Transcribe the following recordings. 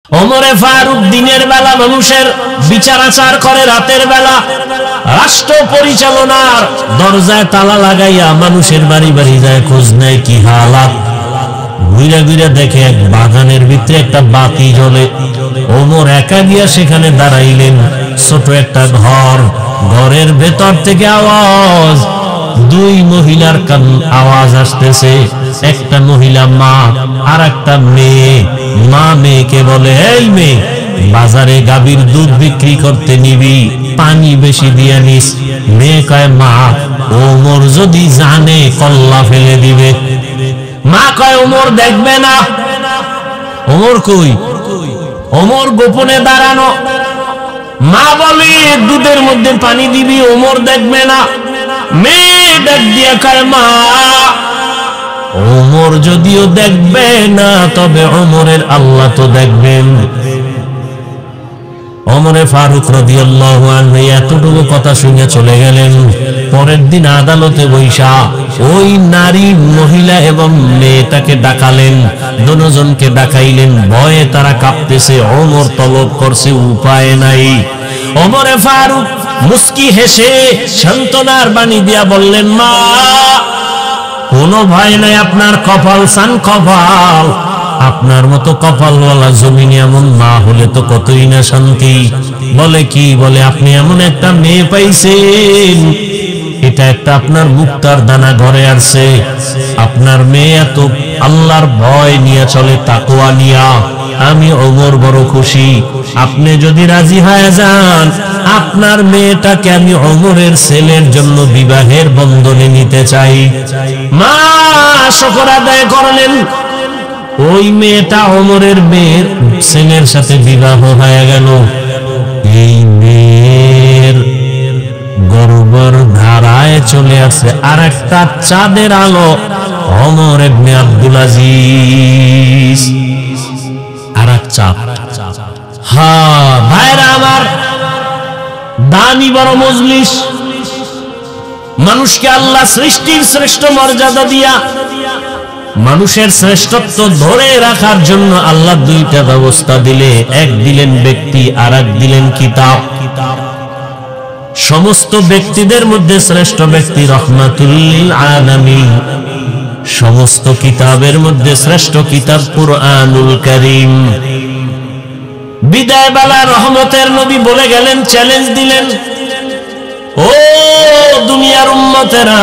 ওমরে ফারুক দিনের বেলা মানুষের বিচার আচার করে, রাতের বেলা রাষ্ট্র পরিচালনার দরজায় তালা লাগাইয়া মানুষের বাড়ি বাড়ি যায়, খোঁজ নেয় কি হালাত। ঘুরে ঘুরে দেখে এক বাগানের ভিতরে একটা বাতি জ্বলে। ওমর একা গিয়া সেখানে দাঁড়াইলেন। ছোট একটা ঘর, ঘরের ভেতর থেকে আওয়াজ, দুই মহিলার আওয়াজ আসতেছে। একটা মহিলা মা, আর একটা মেয়ে। মা মেয়েকে বলে, এই মেয়ে, বাজারে গাভীর দুধ বিক্রি করতে নিবি, পানি বেশি দিয়ে নিস। মেয়ে কয়, মা, ওমর যদি জানে কল্লা ফেলে দিবে। মা কয়, ওমর দেখবে না। ওমর কই? ওমর গোপনে দাঁড়ানো। মা বলে, দুধের মধ্যে পানি দিবি, ওমর দেখবে না। মেয়ে ডাক দিয়া কয়, মা, ওমর যদিও দেখবে না, তবে ওমরের আল্লাহ তো দেখবেন। ওমরে ফারুক রাদিয়াল্লাহু আনহু এতটুকু কথা শুনে চলে গেলেন। পরের দিন আদালতে বৈশা ওই নারী, মহিলা এবং মেয়েটাকে ডাকালেন। দুজনকে ডাকাইলেন। ভয়ে তারা কাঁপতেছে। ওমর তলব করছে, উপায় নাই। ওমরে ফারুক মুস্কি হেসে সান্ত্বনার বাণী দিয়া বললেন, মা, কোনো ভয় নাই, আপনার কপাল সান কপাল। আপনার মতো কপালওয়ালা জমিনে এমন মা হলে তো কতই না শান্তি। বলে কি? বলে, আপনি এমন একটা মেয়ে পাইছেন, এটা একটা আপনার মুক্তার দানা ঘরে আসছে। আপনার মেয়ে এত আল্লাহর ভয় নিয়ে চলে, তাকওয়া নিয়া। আমি ওমর বড় খুশি। আপনি যদি রাজি হয়ে যান, আপনার মেয়েটাকে আমি ওমরের ছেলের জন্য বিবাহের বন্ধনে নিতে চাই। মা শুকর আদায় করলেন। ওই মেয়েটা ওমরের মেয়ের ছেলের সাথে বিবাহ হয়ে গেল। এই মেয়ের গর্ভের ধারায় চলে আসে আর একটা চাঁদের আলো, ওমর ইবনে আব্দুল আজিজ। আর এক চাঁদ। হ্যাঁ ভাইরা আমার, দামি বড় মজলিস। মানুষকে আল্লাহ সৃষ্টির শ্রেষ্ঠ মর্যাদা দিয়া মানুষের শ্রেষ্ঠত্ব ধরে রাখার জন্য আল্লাহ দুইটা ব্যবস্থা দিলে, এক দিলেন ব্যক্তি, আর এক দিলেন কিতাব। সমস্ত ব্যক্তিদের মধ্যে শ্রেষ্ঠ ব্যক্তি রহমাতুল লিল আলামিন। সমস্ত কিতাবের মধ্যে শ্রেষ্ঠ কিতাব কুরআনুল কারীম। বিদায় বেলা রহমতের নবী বলে গেলেন, চ্যালেঞ্জ দিলেন, ও দুনিয়ার উম্মতেরা,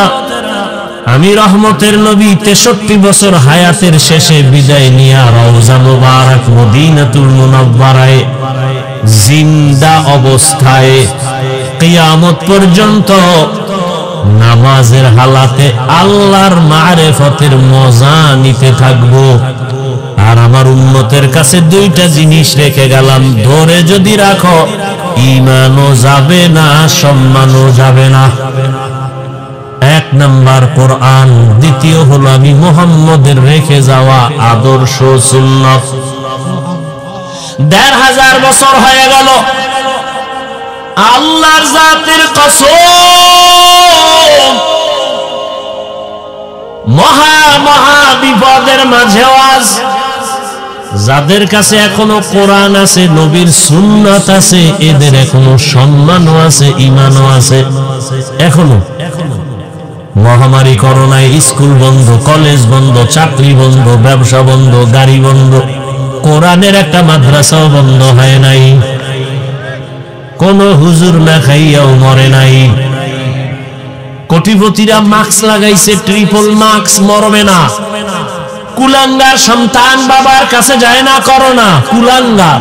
আমি রহমতের নবী 63 বছর হায়াতের শেষে বিদায় নিয়ে রওজা মুবারক মদিনাতুল মুনাওয়ারায় জিন্দা অবস্থায় কিয়ামত পর্যন্ত নামাজের হালাতে আল্লাহর মারিফতের মজা নিতে থাকবো। আর আমার উম্মতের কাছে দুইটা জিনিস রেখে গেলাম, ধরে যদি রাখো, ঈমানও যাবে না, সম্মানও যাবে না। এক নাম্বার কোরআন, দ্বিতীয় হলো আমি মুহাম্মদের রেখে যাওয়া আদর্শ সুন্নাত। ১৫০০ বছর হয়ে গেল। আল্লাহর জাতের কসম, মহা মহা বিপদের মাঝে আজ যাদের কাছে এখনো কোরআন আছে, নবীর সুন্নাত আছে, এদের এখনো সম্মানও আছে, ঈমানও আছে। এখনো মহামারী করোনায় স্কুল বন্ধ, কলেজ বন্ধ, চাকরি বন্ধ, ব্যবসা বন্ধ, গাড়ি বন্ধ, কোরআনের একটা মাদ্রাসাও বন্ধ হয় নাই। কোন হুজুর না খাইয়াও মরে নাই। কোটিপতিরা মাস্ক লাগাইছে, ট্রিপল মাস্ক, মরবে না। কুলাঙ্গার সন্তান বাবার কাছে যায় না করোনা, কুলাঙ্গার।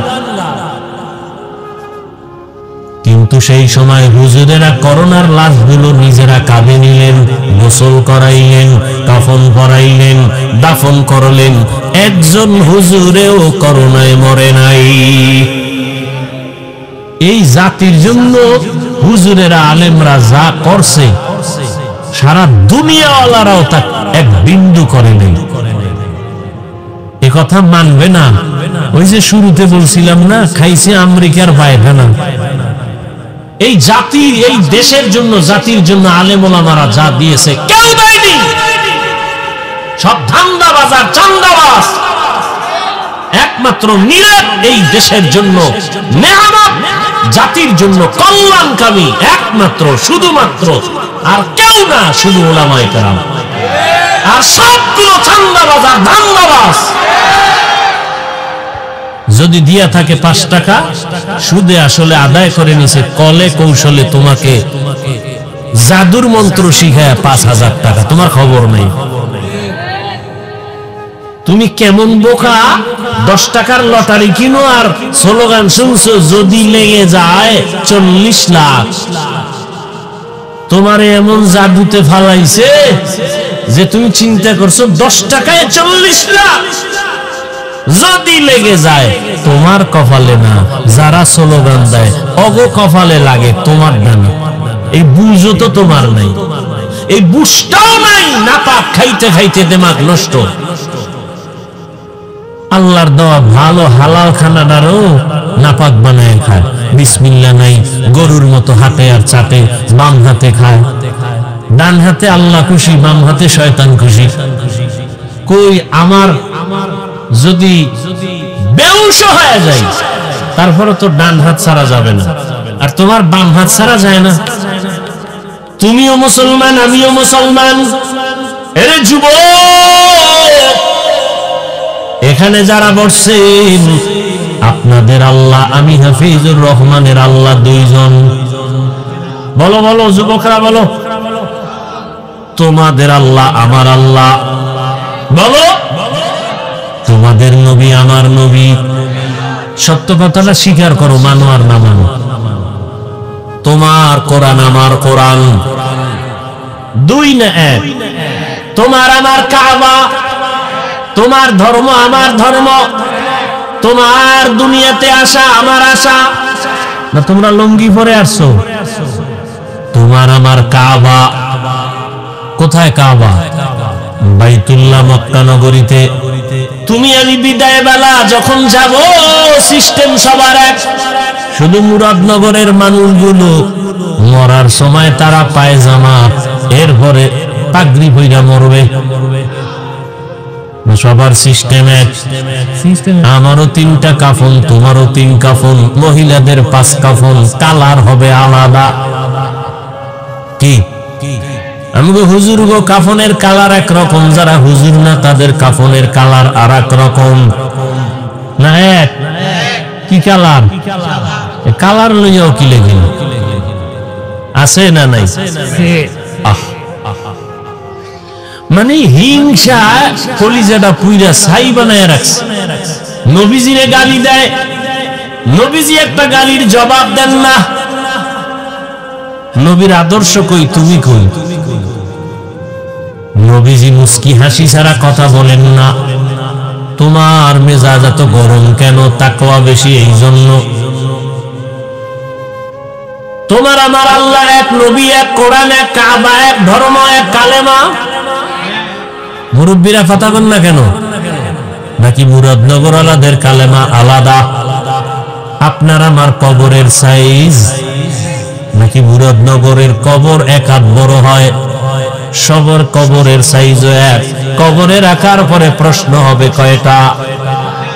কিন্তু সেই সময় হুজুরেরা করোনার লাশগুলো নিজেরা কাঁধে নিলেন, গোসল করাইলেন, কাফন পরাইলেন, দাফন করলেন। একজন হুজুরেও করোনায় মরে নাই। এই জাতির জন্য হুজুরেরা, আলেমরা যা করছে, সারা দুনিয়াওয়ালারাও তা এক বিন্দু করে নেই। এ কথা মানবে না। ওই যে শুরুতে বলছিলাম না, খাইছে আমেরিকার পায়খানা। এই জাতি, এই দেশের জন্য, জাতির জন্য আলেম ওলামারা যা দিয়েছে কেউ দেয়নি। সব ধান্দাবাজ আর চান্দাবাজ। একমাত্র নিরাপ এই দেশের জন্য নেয়ামত, জাতির জন্য কল্যাণকামী একমাত্র শুধুমাত্র আর কেউ না, শুধু উলামায়ে কেরাম। আর সবগুলো ধান্দাবাজ আর ধান্দাবাজ। যদি দিয়া থাকে 5 টাকা, সুদে আসলে আদায় করে নিছে কলে কৌশলে তোমাকে জাদুর মন্ত্র শিখায় 5000 টাকা, তোমার খবর নেই। তুমি কেমন বোকা, 10 টাকার লটারি কিনো আর স্লোগান শুনছো যদি লেগে যায় 40 লাখ। তোমারে এমন জাদুতে ফালাইছে যে তুমি চিন্তা করছো 10 টাকায় 40 লাখ যদি লেগে যায়। তোমার কপালে না, যারা স্লোগান দেয় অগো কপালে লাগে, তোমার ডানা। এই বুঝও তো তোমার নাই, এই বুঝটাও নাই। নাপাক খাইতে খাইতে দিমাগ নষ্ট। আল্লাহর দেওয়া ভালো হালাল খানাটারও নাপাক বানায় খায়। বিসমিল্লাহ নাই, গরুর মতো হাতে আর চাটে, বাম হাতে খায়। ডান হাতে আল্লাহ খুশি, বাম হাতে শয়তান খুশি। কই আমার যদি বেহুশ হয়ে যায় তারপরে তো ডান হাত ছাড়া যাবে না, আর তোমার বাম হাত ছাড়া যায় না। তুমিও মুসলমান, আমিও মুসলমান। এরে যুবক, এখানে যারা বসছেন আপনাদের আল্লাহ, আমি হাফিজুর রহমানের আল্লাহ 2 জন। বলো বলো যুবকরা বলো, তোমাদের আল্লাহ আমার আল্লাহ। বলো, তোমাদের নবী আমার নবী। সত্য কথাটা স্বীকার করো, মানো আর না মানো। তোমার কোরআন আমার কোরআন, 2 না 1। তোমার আমার কাবা, তোমার ধর্ম আমার ধর্ম, তোমার দুনিয়াতে আসা আমার আশা। না তোমরা লুঙ্গি পরে আসছো? তোমার আমার কাবা। কোথায় কাবা? বাইতুল্লাহ মক্কা নগরীতে। তুমি আমি বিদায় বেলা যখন যাব, সিস্টেম সবার এক। শুধু মুরাদনগরের মানুষগুলো মরার সময় তারা পায়জামা, এরপরে পাগড়ি পইরা মরবে। সবার সিস্টেম এক। আমারও 3টা কাফন, তোমারও 3 কাফন, মহিলাদের 5 কাফন, কালার হবে আলাদা। কি আমগো হুজুর গো কাফনের কালার একরকম, যারা হুজুর না তাদের কাফনের কালার আর এক রকম। না এক? কি কালার? কালার লইয়াও কি লেগে আছে না নাই? মানে হিংসা কলিজাটা পুইরা ছাই বানায় রাখছে। নবীজিরে গালি দেয়, নবীজি একটা গালির জবাব দেন না। নবীর আদর্শ কই, তুমি কই? নবীজি মুস্কি হাসি ছাড়া কথা বলেন না। তোমার মেজাজ এত গরম কেন? তাকওয়া বেশি এই জন্য। তোমার আমার আল্লাহ এক, নবী এক, কোরআন এক, কাবা এক, ধর্ম এক, কালেমা। মুরব্বীরা কথা বল না কেন? নাকি মুরাদনগর আলাদের কালেমা আলাদা? আপনার আমার কবরের সাইজ নাকি মুরাদনগরের কবর 1 হাত বড় হয়? সবার কবরের সাইজও এক। কবরের আকার পরে প্রশ্ন হবে কয়টা?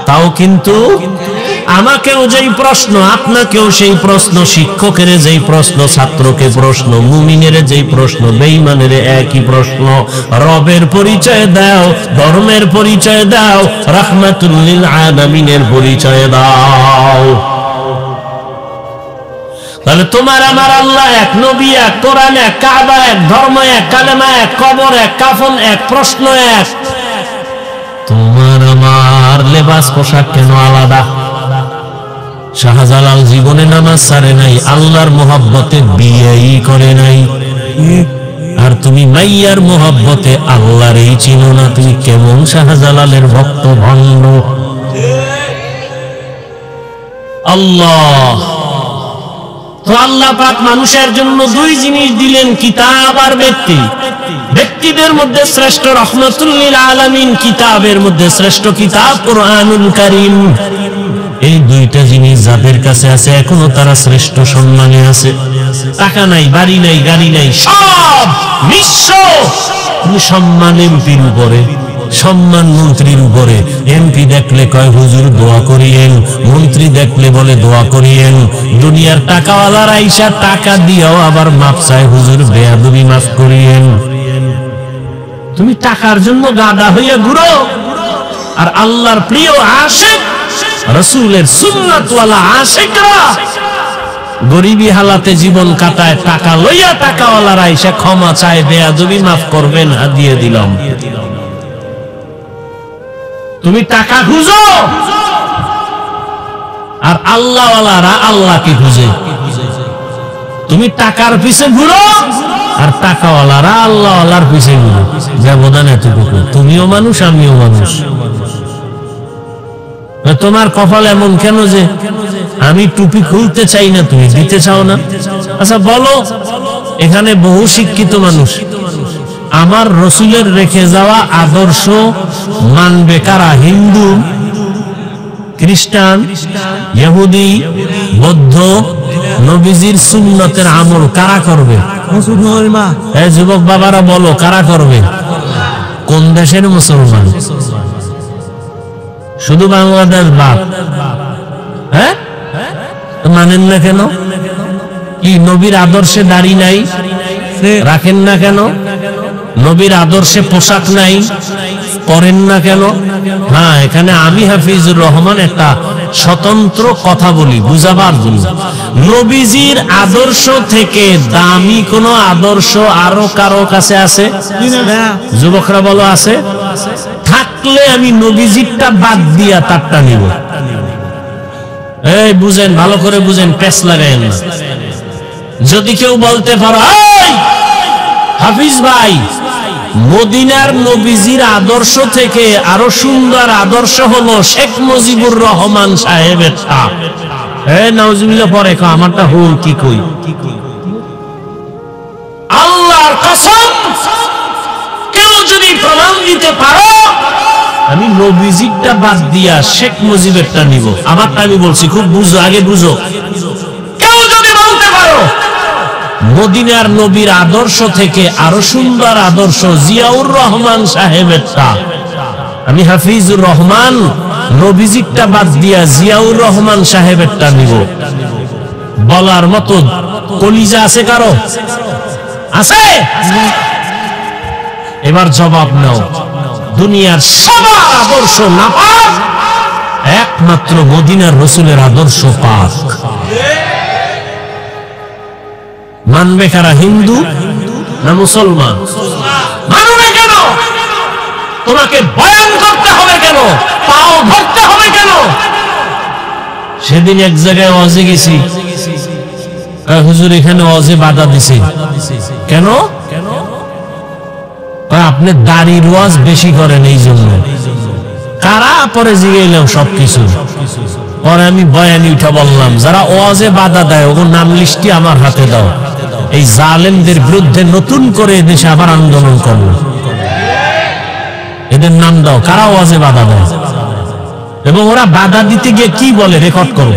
তাও কিন্তু আমাকেও যেই প্রশ্ন, আপনাকেও সেই প্রশ্ন, শিক্ষকের যেই প্রশ্ন, ছাত্রকে প্রশ্ন, মুমিনের যেই প্রশ্ন, বেঈমানের একই প্রশ্ন। রবের পরিচয় দাও, ধর্মের পরিচয় দাও, রাহমাতুল লিল আলামিনের পরিচয় দাও। তাহলে তোমার আমার আল্লাহ এক, নবী এক, কোরআন এক, কাবা এক, ধর্ম এক, কালেমা এক, কবর এক, কাফন এক, প্রশ্ন এক। তোমার আমার লেবাস পোশাক কেন আলাদা? শাহজালাল জীবনে নামাজ ছাড়ে নাই, আল্লাহর মোহাব্বতে বিয়েই করে নাই। আর তুমি মাইয়ার মোহাব্বতে আল্লাহরই চিনো না। তুমি কেমন শাহজালালের ভক্ত ভণ্ড? আল্লাহ তো আল্লাহ পাক মানুষের জন্য 2 জিনিস দিলেন, কিতাব আর ব্যক্তি। ব্যক্তিদের মধ্যে শ্রেষ্ঠ রাহমাতুল লিল আলামিন, কিতাবের মধ্যে শ্রেষ্ঠ কিতাব কুরআনুল কারীম। এই 2টা জিনিস যাদের কাছে আছে এখনো তারা শ্রেষ্ঠ সম্মানে আছে। টাকা নাই, বাড়ি নাই, গাড়ি নাই, সব নিঃস্ব, তুমি সম্মান এমপির উপরে। সম্মান মন্ত্রীর উপরে। এমপি দেখলে কয় হুজুর দোয়া করিয়েন, মন্ত্রী দেখলে বলে দোয়া করিয়েন। দুনিয়ার টাকাওয়ালার আইসা টাকা দিয়েও আবার মাপ চায়, হুজুর বেয়াদবি মাফ করিয়েন। তুমি টাকার জন্য গাদা হইয়া ঘুরো, আর আল্লাহর প্রিয় আশিক রাসূলের সুন্নাতওয়ালা আশিকরা গরিবী হালাতে জীবন কাটায়, টাকা লইয়া টাকাওয়ালারা এসে ক্ষমা চায়, বেয়াদবি মাফ করবেন, দিয়ে দিলাম। তুমি টাকা খুঁজো, আর আল্লাহওয়ালারা আল্লাহকে খুঁজে। তুমি টাকার পিছে ঘুরো, আর টাকাওয়ালারা আল্লাহওয়ালার পিছে ঘুরো। ব্যবধান এতটুকু। তুমিও মানুষ, আমিও মানুষ। তোমার কপাল এমন কেন যে আমি টুপি খুলতে চাই না, তুমি দিতে চাও না? আচ্ছা বলো, এখানে বহু শিক্ষিত মানুষ, আমার রসুলের রেখে যাওয়া আদর্শ মানবে কারা? হিন্দু, খ্রিস্টান, ইহুদি, বৌদ্ধ, নবীজির সুন্নতের আমল কারা করবে? এই যুবক বাবারা বলো, কারা করবে? কোন দেশের মুসলমান? শুধু বাংলাদেশ বাদ? হ্যাঁ, মানেন না কেন? কি নবীর আদর্শে দাড়ি নাই, রাখেন না কেন? নবীর আদর্শে পোশাক নাই, করেন না কেন? হ্যাঁ, এখানে আমি হাফিজুর রহমান একটা স্বতন্ত্র কথা বলি, বুঝাবার জন্য। নবীজির আদর্শ থেকে দামি কোন আদর্শ আরো কারো কাছে আছে? যুবকরা বলো, আছে? থাকলে আমি নবীজিরটা বাদ দিয়া তারটা নিব। এই বুঝেন, ভালো করে বুঝেন, পেছ লাগায়েন না। যদি কেউ বলতে পারো, হাফিজ ভাই, মদিনার নবীজির আদর্শ থেকে আরো সুন্দর আদর্শ হলো শেখ মুজিবুর রহমান সাহেবেরটা, নাউজুবিল্লাহ পরে আমারটা হল কি কই? আল্লাহর কসম, কেউ যদি প্রমাণ দিতে পারো আমি নবীজিরটা বাদ দিয়া শেখ মুজিবেরটা নিব, আমারটা আমি বলছি, খুব বুঝো, আগে বুঝো। কেউ যদি বলতে পারো মদিনার নবীর আদর্শ থেকে আরো সুন্দর আদর্শ জিয়াউর রহমান সাহেবেরটা, আমি হাফিজুর রহমান নবীজিরটা বাদ দিয়া জিয়াউর রহমান সাহেবেরটা নিব, বলার মতো কলিজা আছে কারো? আছে? এবার জবাব নাও। দুনিয়ার সবার আদর্শ নাপাক, একমাত্র মদিনার রাসূলের আদর্শ পাক। মানবে কারা? হিন্দু না মুসলমান? মানবে কেন? তোমাকে বয়ান করতে হবে কেন? পাও ধরতে হবে কেন? সেদিন এক জায়গায় ওয়াজে গেছি, হুজুর এখানে ওয়াজে বাধা দিছে কেন? আপনি দাড়ির ওয়াজ বেশি করেন এই জন্য। কারা? পরে জিগাইলাম সবকিছু, পরে আমি বয়ানি উঠা বললাম, যারা ওয়াজে বাধা দেয় ওর নাম লিস্টি আমার হাতে দাও, এই জালেমদের বিরুদ্ধে নতুন করে দেশে আবার আন্দোলন করবো, এদের নাম দাও, কারা ওয়াজে বাধা দেয়। এবং ওরা বাধা দিতে গিয়ে কি বলে রেকর্ড করো,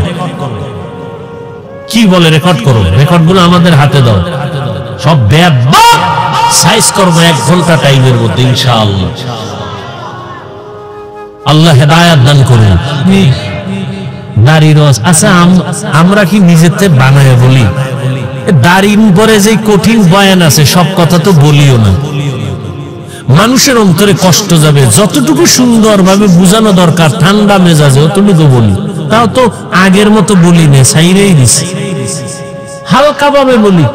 কি বলে রেকর্ড করো, রেকর্ড গুলো আমাদের হাতে দাও, সব বেয়াদব সাইজ করবো 1 ঘন্টা টাইমের মধ্যে ইনশাআল্লাহ। আল্লাহ হেদায়েত দান করুন। দাড়ির ওয়াজ, আচ্ছা আমরা কি নিজেতে বানায় বলি? দাড়ির উপরে যে কঠিন বয়ান আছে সব কথা তো বলিও না, মানুষের অন্তরে কষ্ট যাবে। যতটুকু সুন্দর ভাবে বুঝানো দরকার ঠান্ডা মেজাজে অতটুকু বলি, তাও তো আগের মতো বলি না, ছাইরেই দিছি, হালকা ভাবে বলি।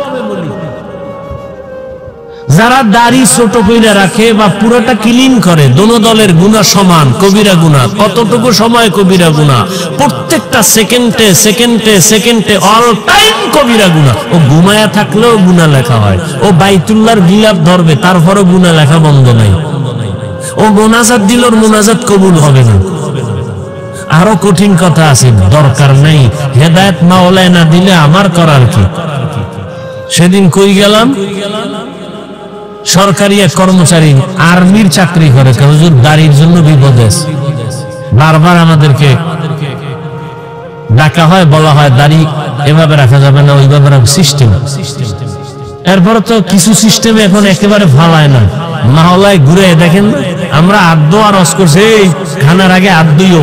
যারা দাড়ি ছোট কইরা রাখে বা পুরোটা ক্লিন করে, দোনো দলের গুনাহ সমান, কবিরা গুনাহ। কতটুকু সময় কবিরা গুনাহ? প্রত্যেকটা সেকেন্ডে সেকেন্ডে সেকেন্ডে অল টাইম কবিরা গুনাহ। ও ঘুমায়া থাকলেও গুনাহ লেখা হয়, ও বাইতুল্লাহর গিলাফ ধরবে তারপরও গুনাহ লেখা বন্ধ নাই, ও মোনাজাত দিল, ওর মোনাজাত কবুল হবে না। আরো কঠিন কথা আছে, দরকার নাই, হেদায়েত মাওলায় না দিলে আমার করার কি? সেদিন কই গেলাম, সরকারি এক কর্মচারী আর্মির চাকরি করে, হুজুর দাড়ির জন্য বিপদ আছে, বারবার আমাদেরকে ডাকা হয়, বলা হয় দাড়ি এভাবে রাখা যাবে না, ওইভাবে রাখা সিস্টেম। এরপরে তো কিছু সিস্টেমে এখন একেবারে ভালায় না, মাওলায় ঘুরে দেখেন আমরা আদ্য আর রস করছে খানার আগে আদ্যও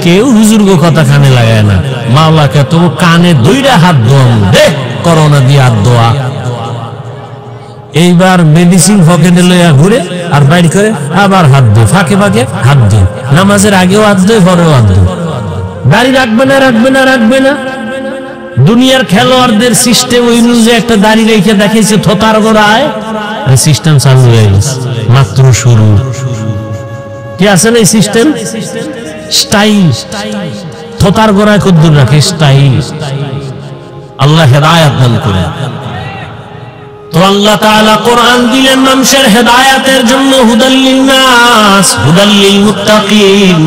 কেউ হুজুর্গ কথা কানে লাগায় না। মাওলাকে তো কানে দুইটা হাত দোয়া দেখ করোনা দিয়ে হাত দোয়া। এইবার মেডিসিন পকেটে লইয়া ঘুরে আর বাইর করে আবার হাত দো, ফাঁকে ফাঁকে হাত দো, নামাজের আগেও হাত দো, পরেও হাত দো। দাড়ি রাখবে না, রাখবে না, রাখবে না। দুনিয়ার খেলোয়াড়দের সিস্টেম ওই যে একটা দাড়ি রেখে দেখেছে থোতার গোড়ায়, সিস্টেম চালু হয়ে গেছে, মাত্র শুরু। কি আছে না এই সিস্টেম? স্টাইল, থোতার গোড়ায় কদ্দুর রাখে স্টাইল। আল্লাহ হেদায়েত দান করে। তো আল্লাহ তাআলা কোরআন দিলেন মানুষের হেদায়েতের জন্য, হুদাল লিন-নাস হুদাল লিল-মুত্তাকিন।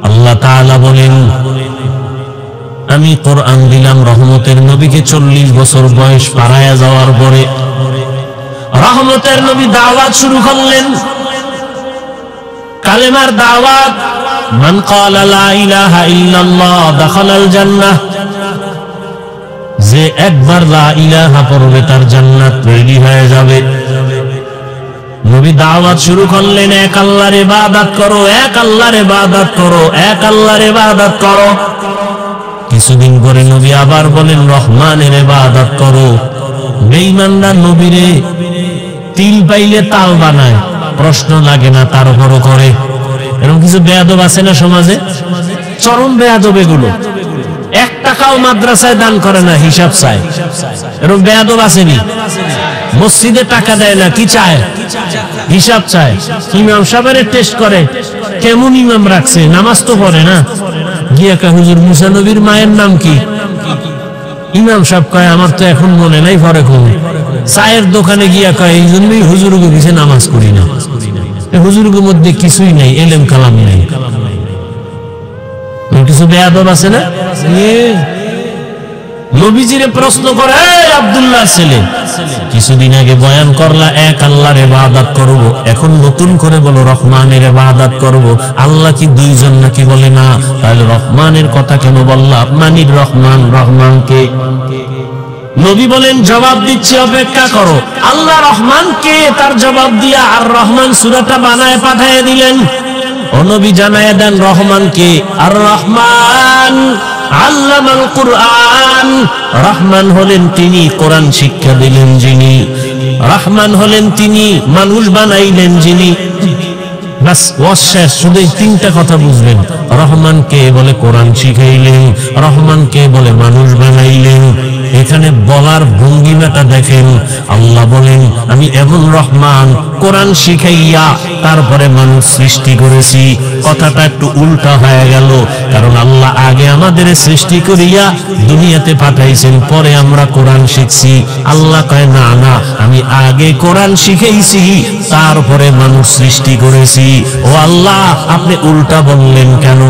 আল্লাহ তাআলা বলেন আমি কোরআন দিলাম রহমতের নবীকে 40 বছর বয়স পারায়া যাওয়ার পরে রহমতের নবী দাওয়াত শুরু করলেন, কালেমার দাওয়াত। মান ক্বালা লা ইলাহা ইল্লাল্লাহ দাখালাল জান্নাহ, যে একবার লা ইলাহা পড়বে তার জান্নাত তৈরি হয়ে যাবে। নবী দাওয়াত শুরু করলেন, এক আল্লাহর ইবাদত করো, এক আল্লাহর ইবাদত করো, এক আল্লাহর ইবাদত করো। কিছুদিন পরে নবী আবার বলেন রহমানের ইবাদত করো। বেঈমানরা নবীরে তিল পাইলে তাল বানায়, প্রশ্ন লাগে না, তারপরও করে। এরকম কিছু বেয়াদব আছে না সমাজে? চরম বেয়াদব এগুলো। 1 টাকাও মাদ্রাসায় দান করে না, হিসাব চায়। এরকম বেয়াদব আসেনি? মসজিদে টাকা দেয় না, কি চায়? হিসাব চায়। ইমাম সাহেবের টেস্ট করে কেমন ইমাম রাখছে, নামাজ তো পড়ে না। গিয়া কয় হুজুর মুসা নবীর মায়ের নাম কি? ইমাম সাহেব কয় আমার তো এখন মনে নাই, পরে কোন। চায়ের দোকানে গিয়া কয় এই জন্যই হুজুরকে কিছু নামাজ করি না। হুজুরকের মধ্যে কিছুই নাই, এলেম কালাম নাই। কিছু বেয়াদব আছে না? নবীজিরে প্রশ্ন করে আব্দুল্লাহ ছেলে, কিছুদিন আগে বয়ান করলা এক আল্লাহর ইবাদত করব, এখন নতুন করে বলো রহমানের ইবাদত করব। আল্লাহ কি দুইজন নাকি? বলে না। তাহলে রহমানের কথা কেন বললা? মানির রহমান, রহমানকে। নবী বলেন জবাব দিচ্ছি, অপেক্ষা করো। আল্লাহ রহমান কে তার জবাব দিয়া আর রহমান সূরাটা বানায় পাঠিয়ে দিলেন। ও নবী জানায়া দেন রহমান কে। আর রহমান আল্লামাল কুরআন, রহমান হলেন তিনি কোরআন শিক্ষা দিলেন যিনি, রহমান হলেন তিনি মানুষ বানাইলেন যিনি। বাস ওয়াশেষ, শুধু 3টা কথা বুঝবেন। রহমান কে? বলে কোরআন শিখাইলেন। রহমান কে? বলে মানুষ বানাইলেন। এখানে বলার ভঙ্গিমাটা দেখেন। আল্লাহ বলেন আমি এমন রহমান, কোরআন শিখাইয়া তারপরে মানুষ সৃষ্টি করেছি। কথাটা একটু উল্টা হয়ে গেল, কারণ আল্লাহ আগে আমাদের সৃষ্টি করিয়া দুনিয়াতে পাঠাইছেন, পরে আমরা কোরআন শিখছি। আল্লাহ কয় না না, আমি আগে কোরআন শিখাইছি, তারপরে মানুষ সৃষ্টি করেছি। ও আল্লাহ, আপনি উল্টা বললেন কেন?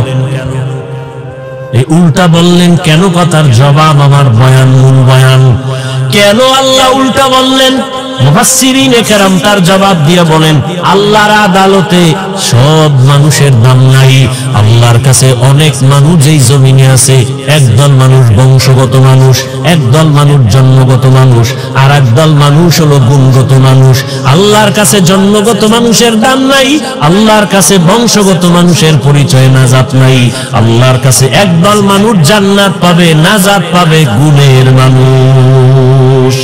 এই উল্টা বললেন কেন? কথার জবাব আমার বয়ান, মূল বয়ান। কেন আল্লাহ উল্টা বললেন? মুফাসসিরিনে কেরাম তার জবাব দিয়ে বলেন আল্লাহর আদালতে সব মানুষের দাম নাই। আল্লাহর কাছে অনেক মানুষ এই জমিনে আছে। একদল মানুষ বংশগত মানুষ, একদল মানুষ জন্মগত মানুষ, আর একদল মানুষ হলো গুণগত মানুষ। আল্লাহর কাছে জন্মগত মানুষের দাম নাই, আল্লাহর কাছে বংশগত মানুষের পরিচয় নাজাত নাই। আল্লাহর কাছে একদল মানুষ জান্নাত পাবে, নাজাত পাবে গুণের মানুষ।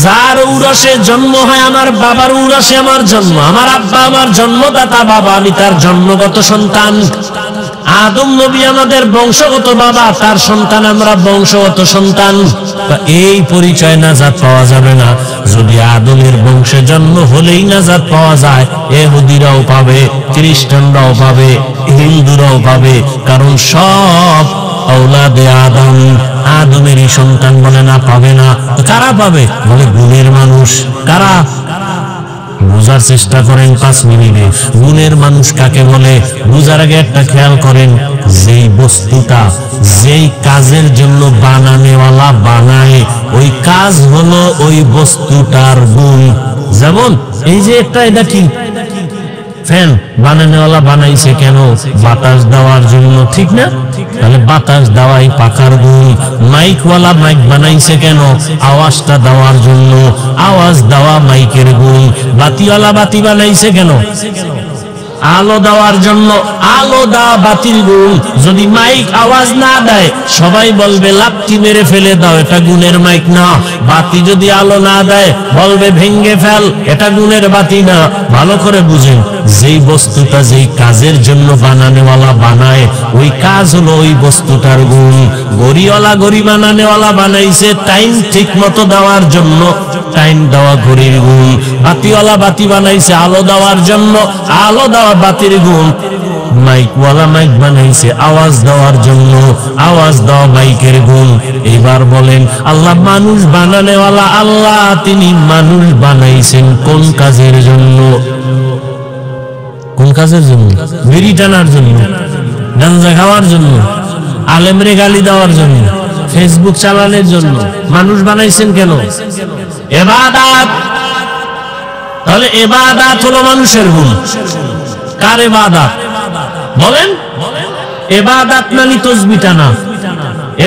যার উরসে জন্ম হয়, আমার বাবার উরসে আমার জন্ম, আমার আব্বা আমার জন্মদাতা বাবা, আমি তার জন্মগত সন্তান। আদম নবী আমাদের বংশগত বাবা, তার সন্তান আমরা বংশগত সন্তান। এই পরিচয় নাজাত পাওয়া যাবে না। যদি আদমের বংশে জন্ম হলেই নাজাত পাওয়া যায়, ইহুদিরাও পাবে, খ্রিস্টানরাও পাবে, হিন্দুরাও পাবে, কারণ সব আওলাদে আদম, আদমেরই সন্তান। বলে না পাবে না। কারা পাবে? বলে গুণের মানুষ। কারা? বুঝার চেষ্টা করেন 5 মিনিটে। গুণের মানুষ কাকে বলে বুঝার আগে একটা খেয়াল করেন, যেই বস্তুটা যেই কাজের জন্য বানানেওয়ালা বানায়, ওই কাজ হলো ওই বস্তুটার গুণ। যেমন এই যে এটা কি ফ্যান বানানেওয়ালা বানাইছে কেন? বাতাস দেওয়ার জন্য, ঠিক না? তাহলে বাতাস দেওয়াই পাকার গুণ। মাইকওয়ালা মাইক বানাইছে কেন? আওয়াজটা দেওয়ার জন্য। আওয়াজ দেওয়া মাইকের গুণ। বাতিওয়ালা বাতি বানাইছে কেন? আলো দেওয়ার জন্য। আলো দেওয়া বাতির গুণ। যদি মাইক আওয়াজ না দেয় সবাই বলবে লাথি মেরে ফেলে দাও, এটা গুণের মাইক না। বাতি যদি আলো না দেয় বলবে ভেঙ্গে ফেল, এটা গুণের বাতি না। ভালো করে বুঝেন, যেই বস্তুটা যেই কাজের জন্য বানানেওয়ালা বানায় ওই কাজ হলো ওই বস্তুটার গুণ। ঘড়িওয়ালা ঘড়ি বানানেওয়ালা বানাইছে টাইম ঠিক মতো দেওয়ার জন্য, টাইম দেওয়া ঘড়ির গুণ। বাতিওয়ালা বাতি বানাইছে আলো দেওয়ার জন্য, আলো দেওয়া বাতির গুণ। মাইকওয়ালা মাইক বানাইছে আওয়াজ দেওয়ার জন্য, আওয়াজ দেওয়া মাইকের গুণ। এবার বলেন, আল্লাহ মানুষ বানানেওয়ালা আল্লাহ, তিনি মানুষ বানাইছেন কোন কাজের জন্য? কোন কাজের জন্য? বিড়ি টানার জন্য, গাঁজা খাওয়ার জন্য, আলেমরে গালি দেওয়ার জন্য, ফেসবুক চালানোর জন্য মানুষ বানাইছেন কেন? ইবাদত। তাহলে ইবাদত হলো মানুষের গুণ। কার ইবাদত বলেন? ইবাদত মানে তাসবিহ টানা,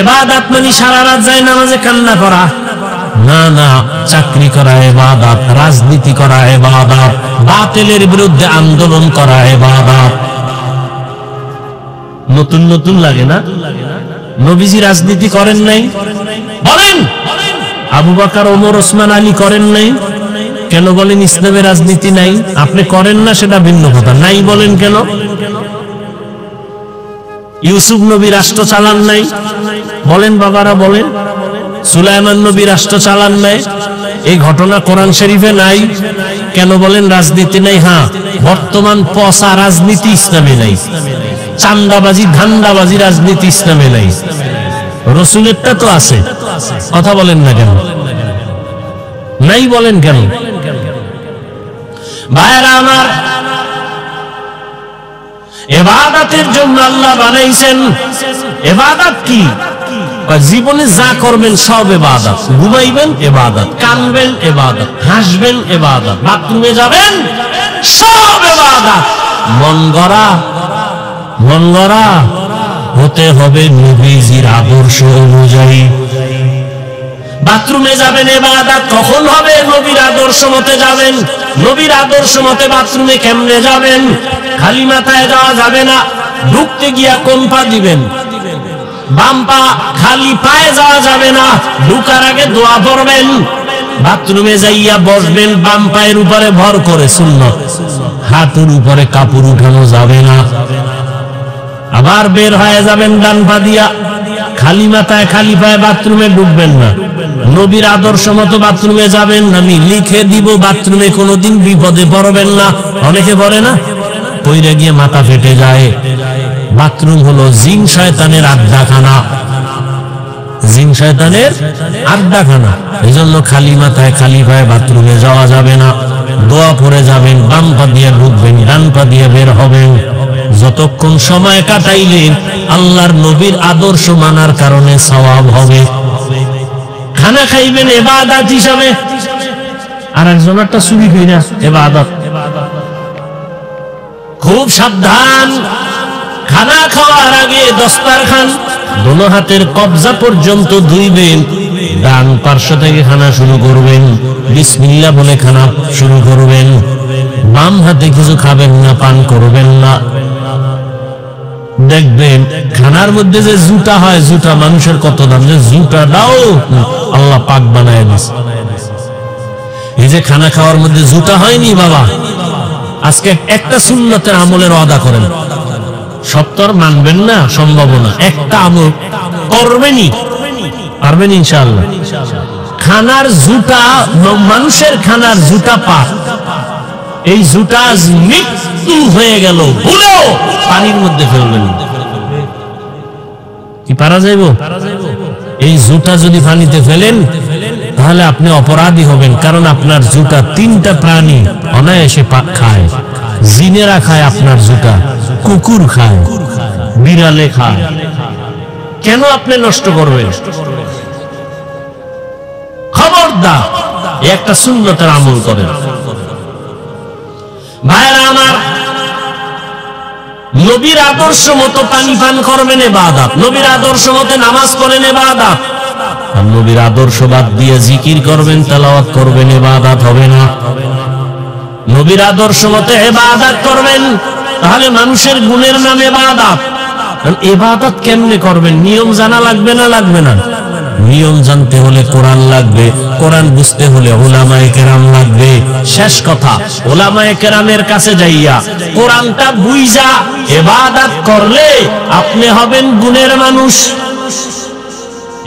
ইবাদত মানে সারা রাত যায় নামাজে কান্না করা না, না। চাকরি করা ইবাদত, রাজনীতি করা ইবাদত, বাতিলের বিরুদ্ধে আন্দোলন করা ইবাদত। নতুন নতুন লাগে না? নবীজি রাজনীতি করেন নাই? বলেন। আবু বকর, ওমর, ওসমান, আলী করেন নাই? কেন বলেন ইসলামে রাজনীতি নাই? আপনি করেন না সেটা ভিন্ন কথা, নাই বলেন কেন? ইউসুফ নবী রাষ্ট্র চালান নাই? বলেন বাবারা, বলেন। সুলাইমান নবী রাষ্ট্র চালান নাই? এই ঘটনা কোরআন শরীফে নাই? কেন বলেন রাজনীতি নাই? হ্যাঁ, বর্তমান পচা রাজনীতি ইসলামে নাই। চান্দাবাজি, ধান্দাবাজি রাজনীতি ইসলামে নাই। রসুলেরটা তো আছে, কথা বলেন না কেন? নাই বলেন কেন? ভাইরা আমার, ইবাদতের জন্য আল্লাহ বানাইছেন। ইবাদত কি? জীবনে যা করবেন সব ইবাদত। ঘুমাইবেন ইবাদত, কানবেন ইবাদত, হাসবেন ইবাদত, বাথরুমে যাবেন সব ইবাদত। মন গড়া হতে হবে নবীজির আদর্শ অনুযায়ী। বাথরুমে যাবেন ইবাদত কখন হবে? নবীর আদর্শ মতে যাবেন। নবীর আদর্শ মতে বাথরুমে কেমনে যাবেন? খালি মাথায় যাওয়া যাবে না। ঢুকতে গিয়া কোন পা দিবেন? বাম পা। খালি পায়ে যাওয়া যাবে না, ঢুকার আগে দোয়া পড়বেন। বাথরুমে যাইয়া বসবেন বাম পায়ের উপরে ভর করে, সুন্নাত। হাঁটুর উপরে কাপড় উঠানো যাবে না। আবার বের হয়ে যাবেন ডান পা দিয়া। খালি মাথায় খালি পায়ে বাথরুমে ঢুকবেন না। নবীর আদর্শ মতো বাথরুমে যাবেন। আমি লিখে দিব, বাথরুমে কোনোদিন বিপদে পড়বেন না। অনেকে বলে না, পইরে গিয়ে মাথা ফেটে যায়। বাথরুম হলো জিন শয়তানের আড্ডাখানা, জিন শয়তানের আড্ডাখানা। এই জন্য খালি মাথায় খালি পায়ে বাথরুমে যাওয়া যাবে না। দোয়া পড়ে যাবেন, বাম পা দিয়ে ঢুকবেন, ডান পা দিয়ে বের হবেন। যতক্ষণ সময় কাটাইলেন আল্লাহর নবীর আদর্শ মানার কারণে সওয়াব হবে। খানা খাইবেন ইবাদত হিসাবে, আর একজনেরটা চুরি কইরা ইবাদত। খুব সাবধান। খানা খাওয়ার আগে দস্তরখান দোনো হাতের কবজা পর্যন্ত ধুইবেন। ডান পার্শ্ব থেকে খানা শুরু করবেন, বিসমিল্লাহ বলে খানা শুরু করবেন। বাম হাতে কিছু খাবেন না, পান করবেন না। দেখবেন খানার মধ্যে যে জুতা হয়, জুতা মানুষের কত দাম, যে জুতা দাও আল্লাহ পাক বানায় দিয়েছে। এই যে খানা খাওয়ার মধ্যে জুতা হয়নি বাবা, আজকে একটা সুন্নতের আমলের ওয়াদা করেন। সত্তর মানবেন না, সম্ভব না। একটা আমল করবেনই, পারবেন ইনশাআল্লাহ। খানার জুতা, মানুষের খানার জুতা পাক, এই জুতা মৃত্যু হয়ে গেল ভুলেও পানির মধ্যে ফেলবেন। কি পারা যাইব? এই জুতা যদি পানিতে ফেলেন তাহলে আপনি অপরাধী হবেন, কারণ আপনার জুতা তিনটা প্রাণী অনায়াসে খায়। জিনেরা খায় আপনার জুতা, কুকুর খায়, বিড়ালে খায়। কেন আপনি নষ্ট করবেন? খবরদার, একটা সুন্নতের আমল করেন। ভাইরা আমার, নবীর আদর্শ মতো পানি পান করবেন ইবাদত, নবীর আদর্শ মতো নামাজ পড়েন ইবাদত। আর নবীর আদর্শ বাদ দিয়ে জিকির করবেন, তেলাওয়াত করবেন, ইবাদত হবে না। নবীর আদর্শ মতো ইবাদত করবেন, তাহলে মানুষের গুণের নাম ইবাদত। ইবাদত কেমনে করবেন? নিয়ম জানা লাগবে না লাগবে না? নিয়ম জানতে হলে কোরআন লাগবে, কোরআন বুঝতে হলে উলামায়ে কেরাম লাগবে। শেষ কথা, উলামায়ে কেরামের কাছে যাইয়া কোরআনটা বুঝা ইবাদত করলে আপনি হবেন গুণের মানুষ।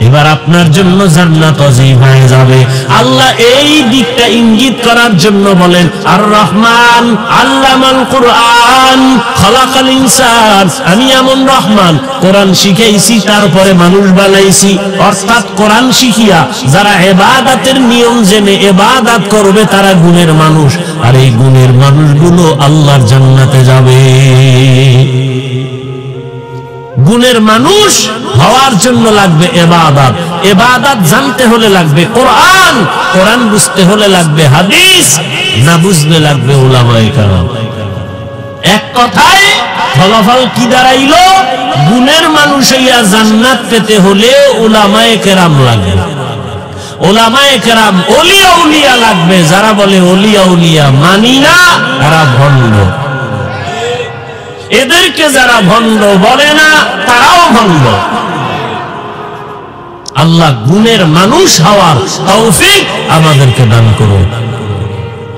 এবার আপনার জন্য জান্নাত ওয়াজিব হয়ে যাবে। আল্লাহ এই দিকটা ইঙ্গিত করার জন্য বলেন, আর রহমান আল্লামাল কুরআন খালাকাল ইনসান। আমি এমন রহমান, কোরআন শিখাইছি তারপরে মানুষ বানাইছি। অর্থাৎ কোরআন শিখিয়া যারা ইবাদতের নিয়ম জেনে ইবাদত করবে তারা গুণের মানুষ, আর এই গুণের মানুষগুলো আল্লাহর জান্নাতে যাবে। গুণের মানুষ হওয়ার জন্য লাগবে ইবাদত, ইবাদত জানতে হলে লাগবে কোরআন, কোরআন বুঝতে হলে লাগবে হাদিস, না বুঝলে লাগবে উলামায়ে কেরাম। এক কথায় ফলাফল কি দাঁড়াইলো? গুণের মানুষ হইয়া জান্নাত পেতে হলে উলামায়ে কেরাম লাগবে। উলামায়ে কেরাম ওলিয়া উলিয়া লাগবে। যারা বলে ওলিয়া উলিয়া মানি না, তারা ভণ্ড। এদেরকে যারা ভণ্ড বলে না, তারাও ভণ্ড। আল্লাহ গুণের মানুষ হওয়ার তৌফিক আমাদেরকে দান করুন।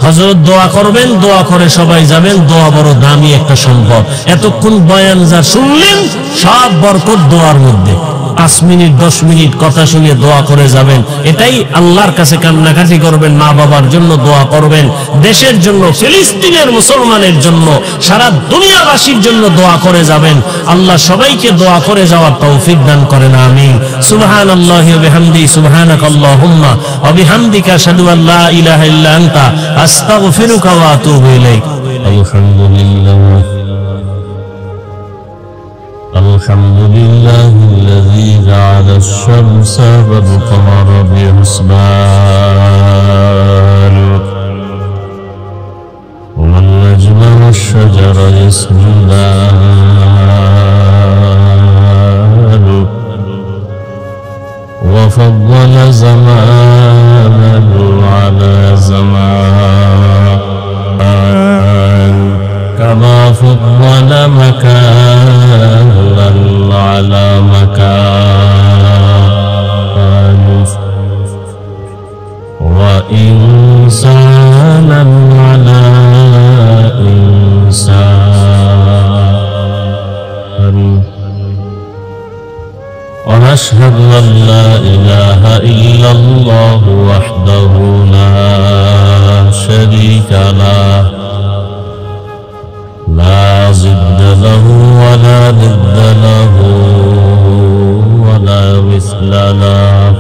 হযরত দোয়া করবেন, দোয়া করে সবাই যাবেন। দোয়া বড় দামি একটা সম্পদ। এতক্ষণ বয়ান যা শুনলেন সব বরকত দোয়ার মধ্যে। 5 মিনিট 10 মিনিট কথা শুনে দোয়া করে যাবেন, এটাই আল্লাহর কাছে কান্নাকাটি করবেন, মা বাবার জন্য দোয়া করবেন, দেশের জন্য, ফিলিস্তিনের মুসলমানের জন্য, সারা দুনিয়াবাসীর জন্য দোয়া করে যাবেন। আল্লাহ সবাইকে দোয়া করে যাওয়ার তৌফিক দান করেন, আমিন। সুবহানাল্লাহি ওয়া বিহামদিহি, সুবহানাকাল্লাহুম্মা ওয়া বিহামদিকা আশহাদু আল্লা ইলাহা ইল্লা আনতা আস্তাগফিরুকা ওয়া আতুবু ইলাইক। আলহামদুলিল্লাহ الحمد لله الذي جعل الشمس والقمر بحسبان والنجم والشجر يسجدان وفضل زمانا على زمان كما فضل مكانا على مكان وإنسانا على إنسان ونشهد أن لا إله إلا الله وحده لا شريك له لا ضد له ولا ند له ولا مثل له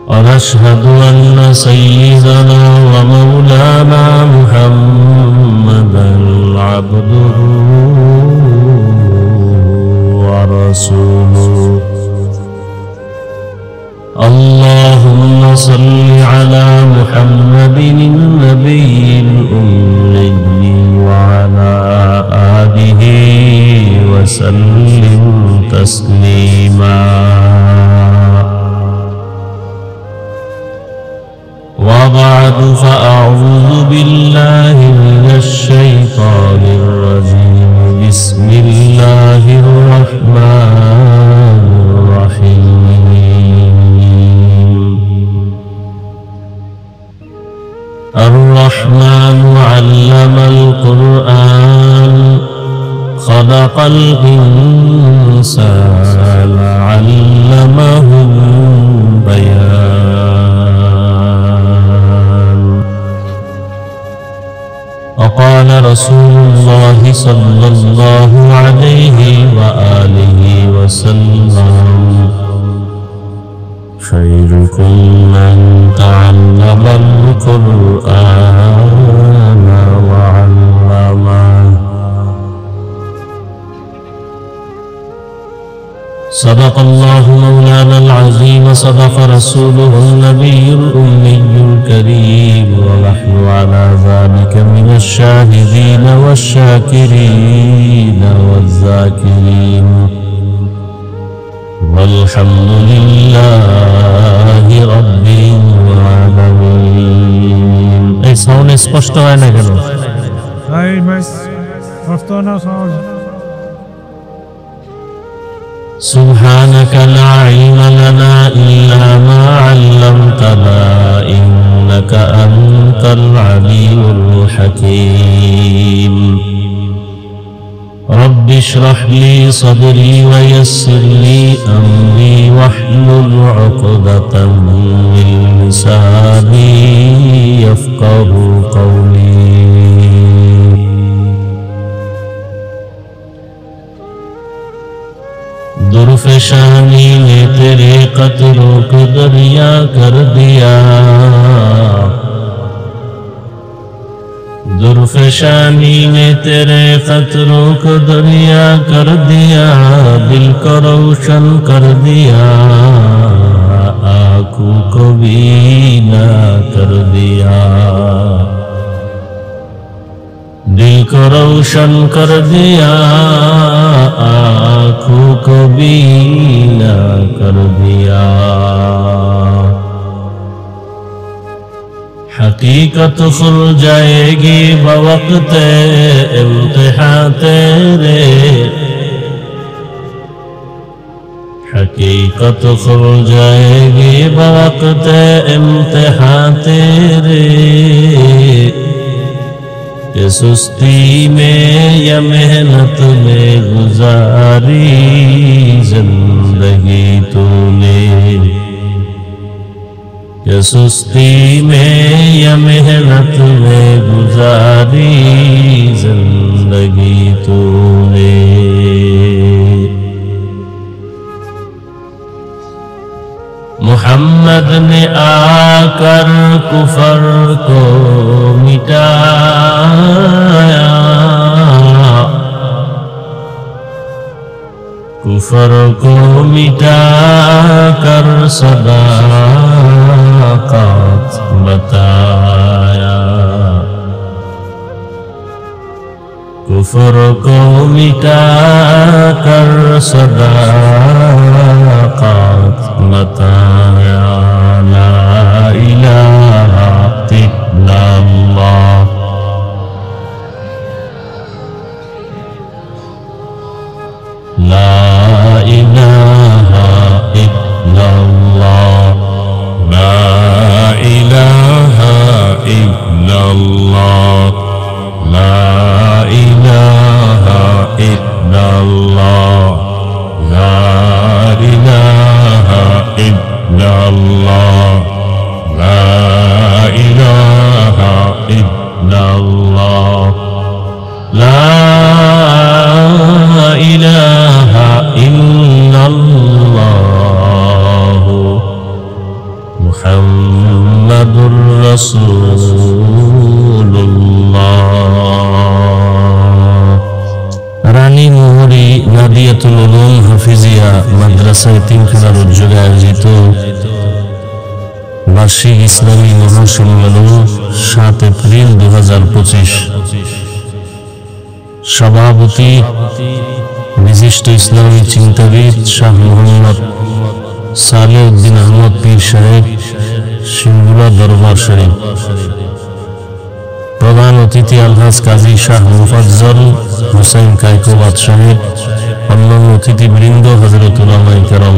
ونشهد أن سيدنا ومولانا محمدا عبده ورسوله اللهم صل على محمد النبي الأمي وعلى آله وسلم تسليما وبعد فأعوذ بالله من الشيطان الرجيم بسم الله الرحمن الرحيم الرحمن علم القرآن خلق الإنسان علمه البيان وقال رسول الله صلى الله عليه وآله وسلم خيركم من تعلم القرآن وعلمه صدق الله مولانا العظيم وصدق رسوله النبي الأمي الكريم ونحن على ذلك من الشاهدين والشاكرين والذاكرين والحمد لله رب العالمين. এই সাউন্ড স্পষ্ট হয় না কেন? Hey, miss. What's on our sound? سبحانك لا علم لنا إلا ما علمتنا إنك أنت العليم الحكيم. رب اشرح لي صدري ويسر لي أمري واحلل عقدة من لساني يفقه قولي. दुर्फशानी ने तेरे कतरों को दरिया कर दिया, दुर्फशानी ने तेरे कतरों को दरिया कर दिया, दिल को रोशन कर दिया, आँखों को बीना कर दिया, दिल को रोशन कर दिया, आँखों को बीना कर दिया. हकीकत खुल जाएगी बवक्त इम्तिहान तेरे, हकीकत खुल जाएगी बवक्त इम्तिहान तेरे. कि सुस्ती में या मेहनत में गुजारी जिंदगी तूने, कि सुस्ती में या मेहनत में गुजारी जिंदगी तूने. मोहम्मद ने आकर कुफर को मिटाया, कुफर को मिटाकर सदाकत बताया, कुफर को मिटाकर सदाकत बताया. ला इलाहा इल्लल्लाह, ला इलाहा इल्लल्लाह, ला इलाहा इल्लल्लाह, ला इलाहा इल्लल्लाह, ला इलाहा इल्लल्लाह, ला इलाहा इल्लल्लाह, ला इलाहा इल्लल्लाह मुहम्मदुर रसूलुल्लाह. রানী মোহরি নাদিয়াতুল উলুম হাফিজিয়া মাদ্রাসা এতিমখানার উদ্যোগে আয়োজিত বার্ষিক ইসলামী মহাসম্মেলন 7 এপ্রিল 2025. সভাপতি বিশিষ্ট ইসলামী চিন্তাবিদ শাহ মোহাম্মদ সালেহ উদ্দিন আহমদ পীর সাহেব, সিঙ্গুলা দরবার শরীফ. প্রধান অতিথি আলহাজ কাজী শাহ মুফাজ্জল হোসেন কায়কোবাদ সাহেব, অন্যান্য অতিথিবৃন্দ, হযরত উলামায়ে কেরাম.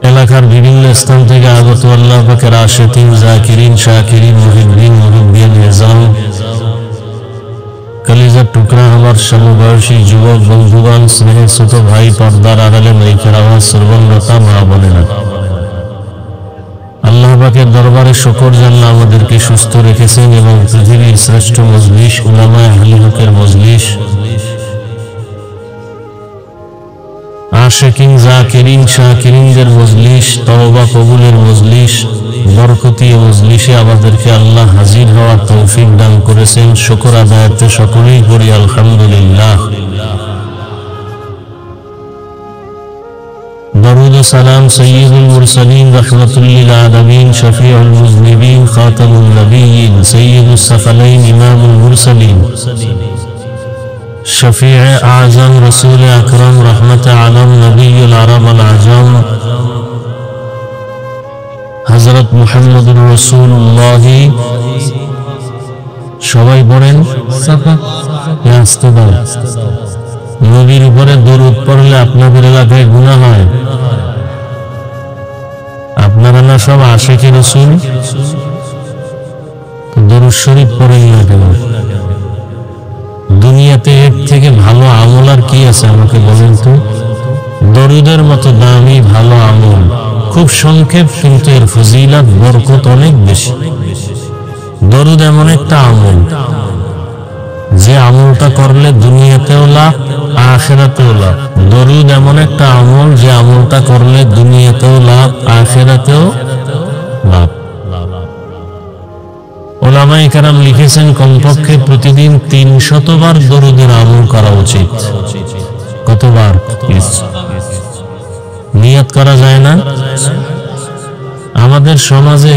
এলাকার বিভিন্ন স্থান থেকে আগত আল্লাহ পাকের আশিকিন, জাকিরিন, শাকিরিন, মুহিব্বিন, মুরব্বিয়ান নিজাম, কলিজার টুকরা আমার সমবয়সী যুবক বন্ধুগণ, স্নেহের ছোট ভাই, পর্দার আড়ালে মাইকের আওয়াজ শ্রবণরতা মা বোনেরা, আল্লাহ পাকের দরবারে শুকর জানলা আমাদেরকে সুস্থ রেখেছেন এবং পৃথিবীর শ্রেষ্ঠ মজলিস উলামায়ে আহলে হকের মজলিস, আশিকিন, জাকিরিন, শাকিরিনদের মজলিস, তওবা কবুলের মজলিস, বরকতি মজলিসে আমাদেরকে আল্লাহ হাজির হওয়ার তৌফিক দান করেছেন। শুকর আদায়তে সকলেই করি আলহামদুলিল্লাহ। درود و سلام سید المرسلین رحمت للعالمین شفیع المذنبین خاتم النبیین سید الثقلین امام المرسلین شفیع اعظم رسول اکرم رحمت عالم نبی العرب العجم حضرت محمد রসুল্লাহ সবাই পড়েন নবীর উপরে দরুদ পড়লে আপনাদের এলাকায় গুনাহ হয়? আপনারা না সব আশিকি রাসূল, দরুদ শরীফ পড়েন না কেন? দুনিয়াতে এর থেকে ভালো আমল আর কি আছে আমাকে বলেন তো? দরুদের মতো দামি ভালো আমল খুব সংক্ষেপ, কিন্তু এর ফজিলত বরকত অনেক বেশি। দরুদ এমন একটা আমল যে আমলটা করলে দুনিয়াতেও লাভ, আখিরাতেও লাভ। দরুদ এমন একটা আমল যে আমলটা করলে দুনিয়াতেও লাভ, আখিরাতেও লাভ। উলামায়ে কেরাম লিখেছেন কমপক্ষে প্রতিদিন 300 বার দরুদের আমল করা উচিত। কতবার? নিয়ত করা যায় না? আমাদের সমাজে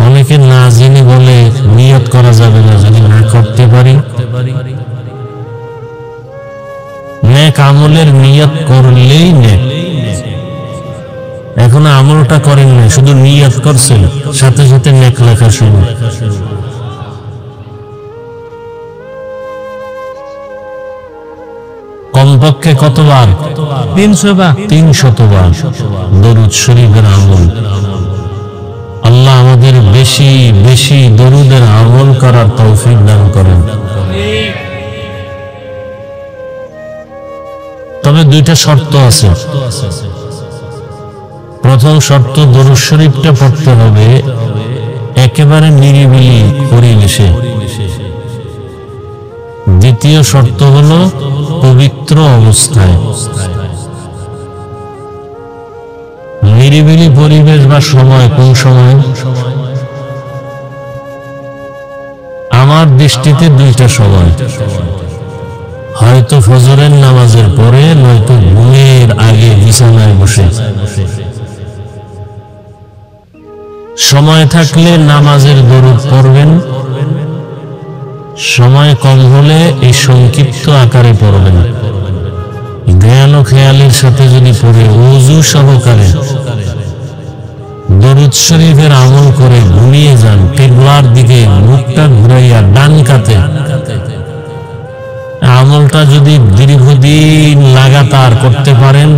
অনেকে না জেনে বলে নিয়ত করা যাবে না, যদি না করতে পারি। নেক আমলের নিয়ত করলেই নেক। এখন আমলটা করেন না, শুধু নিয়ত করছেন, সাথে সাথে নেক লেখা শুরু। কমপক্ষে কতবার? 300 বার দরুদ শরীফের আমল। আল্লাহ আমাদের বেশি বেশি দরুদের আমল করার তৌফিক দান করেন। তবে দুইটা শর্ত আছে। প্রথম শর্ত, দরুদ শরীফটা পড়তে হবে একেবারে নিরিবিলি পরিবেশে। দ্বিতীয় শর্ত হলো পবিত্র অবস্থায়। নিরিবিলি পরিবেশ বা সময়, কোন সময়? আমার দৃষ্টিতে দুইটা সময়, হয়তো ফজরের নামাজের পরে, নয়তো ঘুমের আগে বিছানায় বসে। সময় থাকলে নামাজের দরুদ পড়বেন, সময় কম হলে এই সংক্ষিপ্ত আকারে পড়বেন। জ্ঞান ও খেয়ালের সাথে যদি পড়ে ওযু সহকারে দরুদ শরীফের আমল করে ঘুমিয়ে যান, কিবলার দিকে মুখটা ঘুরাইয়া ডান কাতে, আমলটা যদি দীর্ঘদিন লাগাতার করতে পারেন,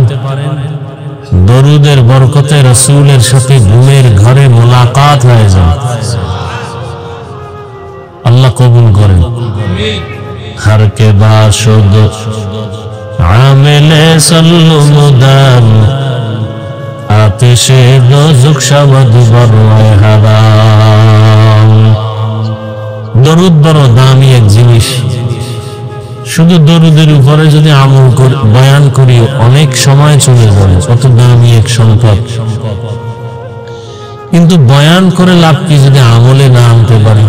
দরুদের বরকতে রাসূলের সাথে ঘুমের ঘরে মোলাকাত হয়ে যায়। আল্লাহ কবুল করেন। হর কে বাশুদ আমেলে সল্লু মুদাম আতিশে দোজখ শাওয়াদ বরওয়ায় হারাম। দরুদ বড় দামি এক জিনিস। শুধু দরুদের উপরে যদি আমল বয়ান করি অনেক সময় চলে যাবে, কত দামি এক সম্পদ। কিন্তু বয়ান করে লাভ কি যদি আমলে না আনতে পারি?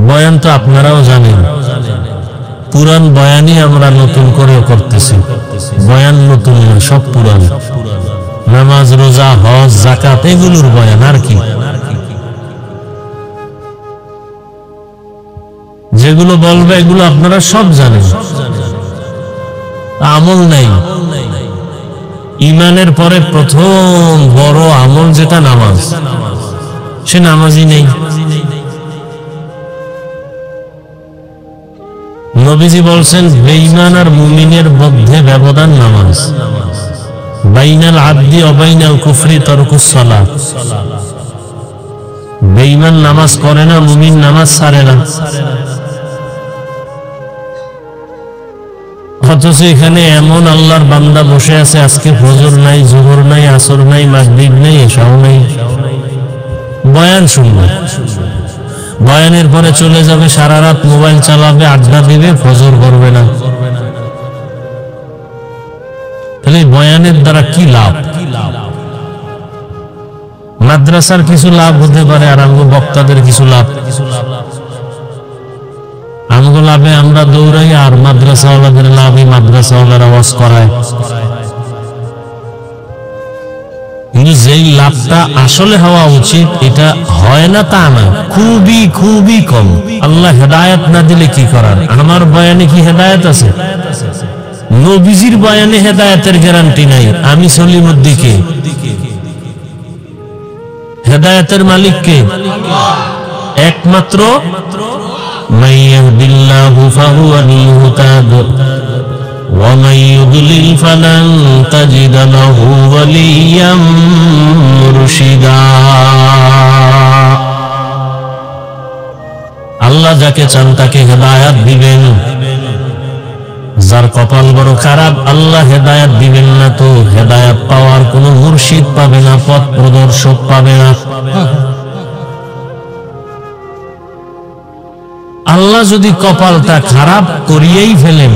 বয়ান তো আপনারাও জানেন, পুরান বয়ানই আমরা নতুন করে করতেছি। বয়ান নতুন না, সব পুরান। নামাজ, রোজা, হজ, যাকাত এগুলোর বয়ান, আর কি? যেগুলো বলবে এগুলো আপনারা সব জানেন, আমল নাই। ঈমানের পরে প্রথম বড় আমল যেটা নামাজ, সে নামাজই নেই। নবীজি বলছেন বেঈমান আর মুমিনের মধ্যে ব্যবধান নামাজ। বাইনাল আবদি ওয়া বাইনাল কুফরি তারকুস সালাত। বেঈমান নামাজ করে না, মুমিন নামাজ ছাড়ে না। অথচ এখানে এমন আল্লাহর বান্দা বসে আছে, আজকে ফজর নাই, জোহর নাই, আসর নাই, মাগরিব নাই, এশাও নাই, বয়ান শুনবে। বয়ানের পরে চলে যাবে, সারা রাত মোবাইল চালাবে, আড্ডা দিবে, ফজর করবে না। তাহলে বয়ানের দ্বারা কি লাভ? মাদ্রাসার কিছু লাভ হতে পারে, আর আমগো বক্তাদের কিছু লাভ। আমগো লাভে আমরা দৌড়াই, আর মাদ্রাসাওয়ালাদের লাভে মাদ্রাসাওয়ালারা ওয়াজ করায়। যেই লাভটা আসলে হওয়া উচিত এটা হয় না তা না, খুবই খুবই কম। আল্লাহ হেদায়েত না দিলে কি করার? আমার বয়ানে কি হেদায়েত আছে? নবীজির বয়ানে হেদায়েতের গ্যারান্টি নাই। আমি সলিমুদ্দিকে হেদায়েতের মালিক কে? একমাত্র মাইয়াহদিল্লাহু ফাহুয়াল মুহতাদ ওয়া মান ইউদ্লিল ফালান তাজিদ লাহু ওয়ালিয়্যাম মুরশিদা। আল্লাহ যাকে চান তাকে হেদায়েত দিবেন। যার কপাল বড় খারাপ, আল্লাহ হেদায়েত দিবেন না তো হেদায়েত পাওয়ার কোনো মুর্শিদ পাবে না, পথ প্রদর্শক পাবে না। আল্লাহ যদি কপালটা খারাপ করিয়েই ফেলেন,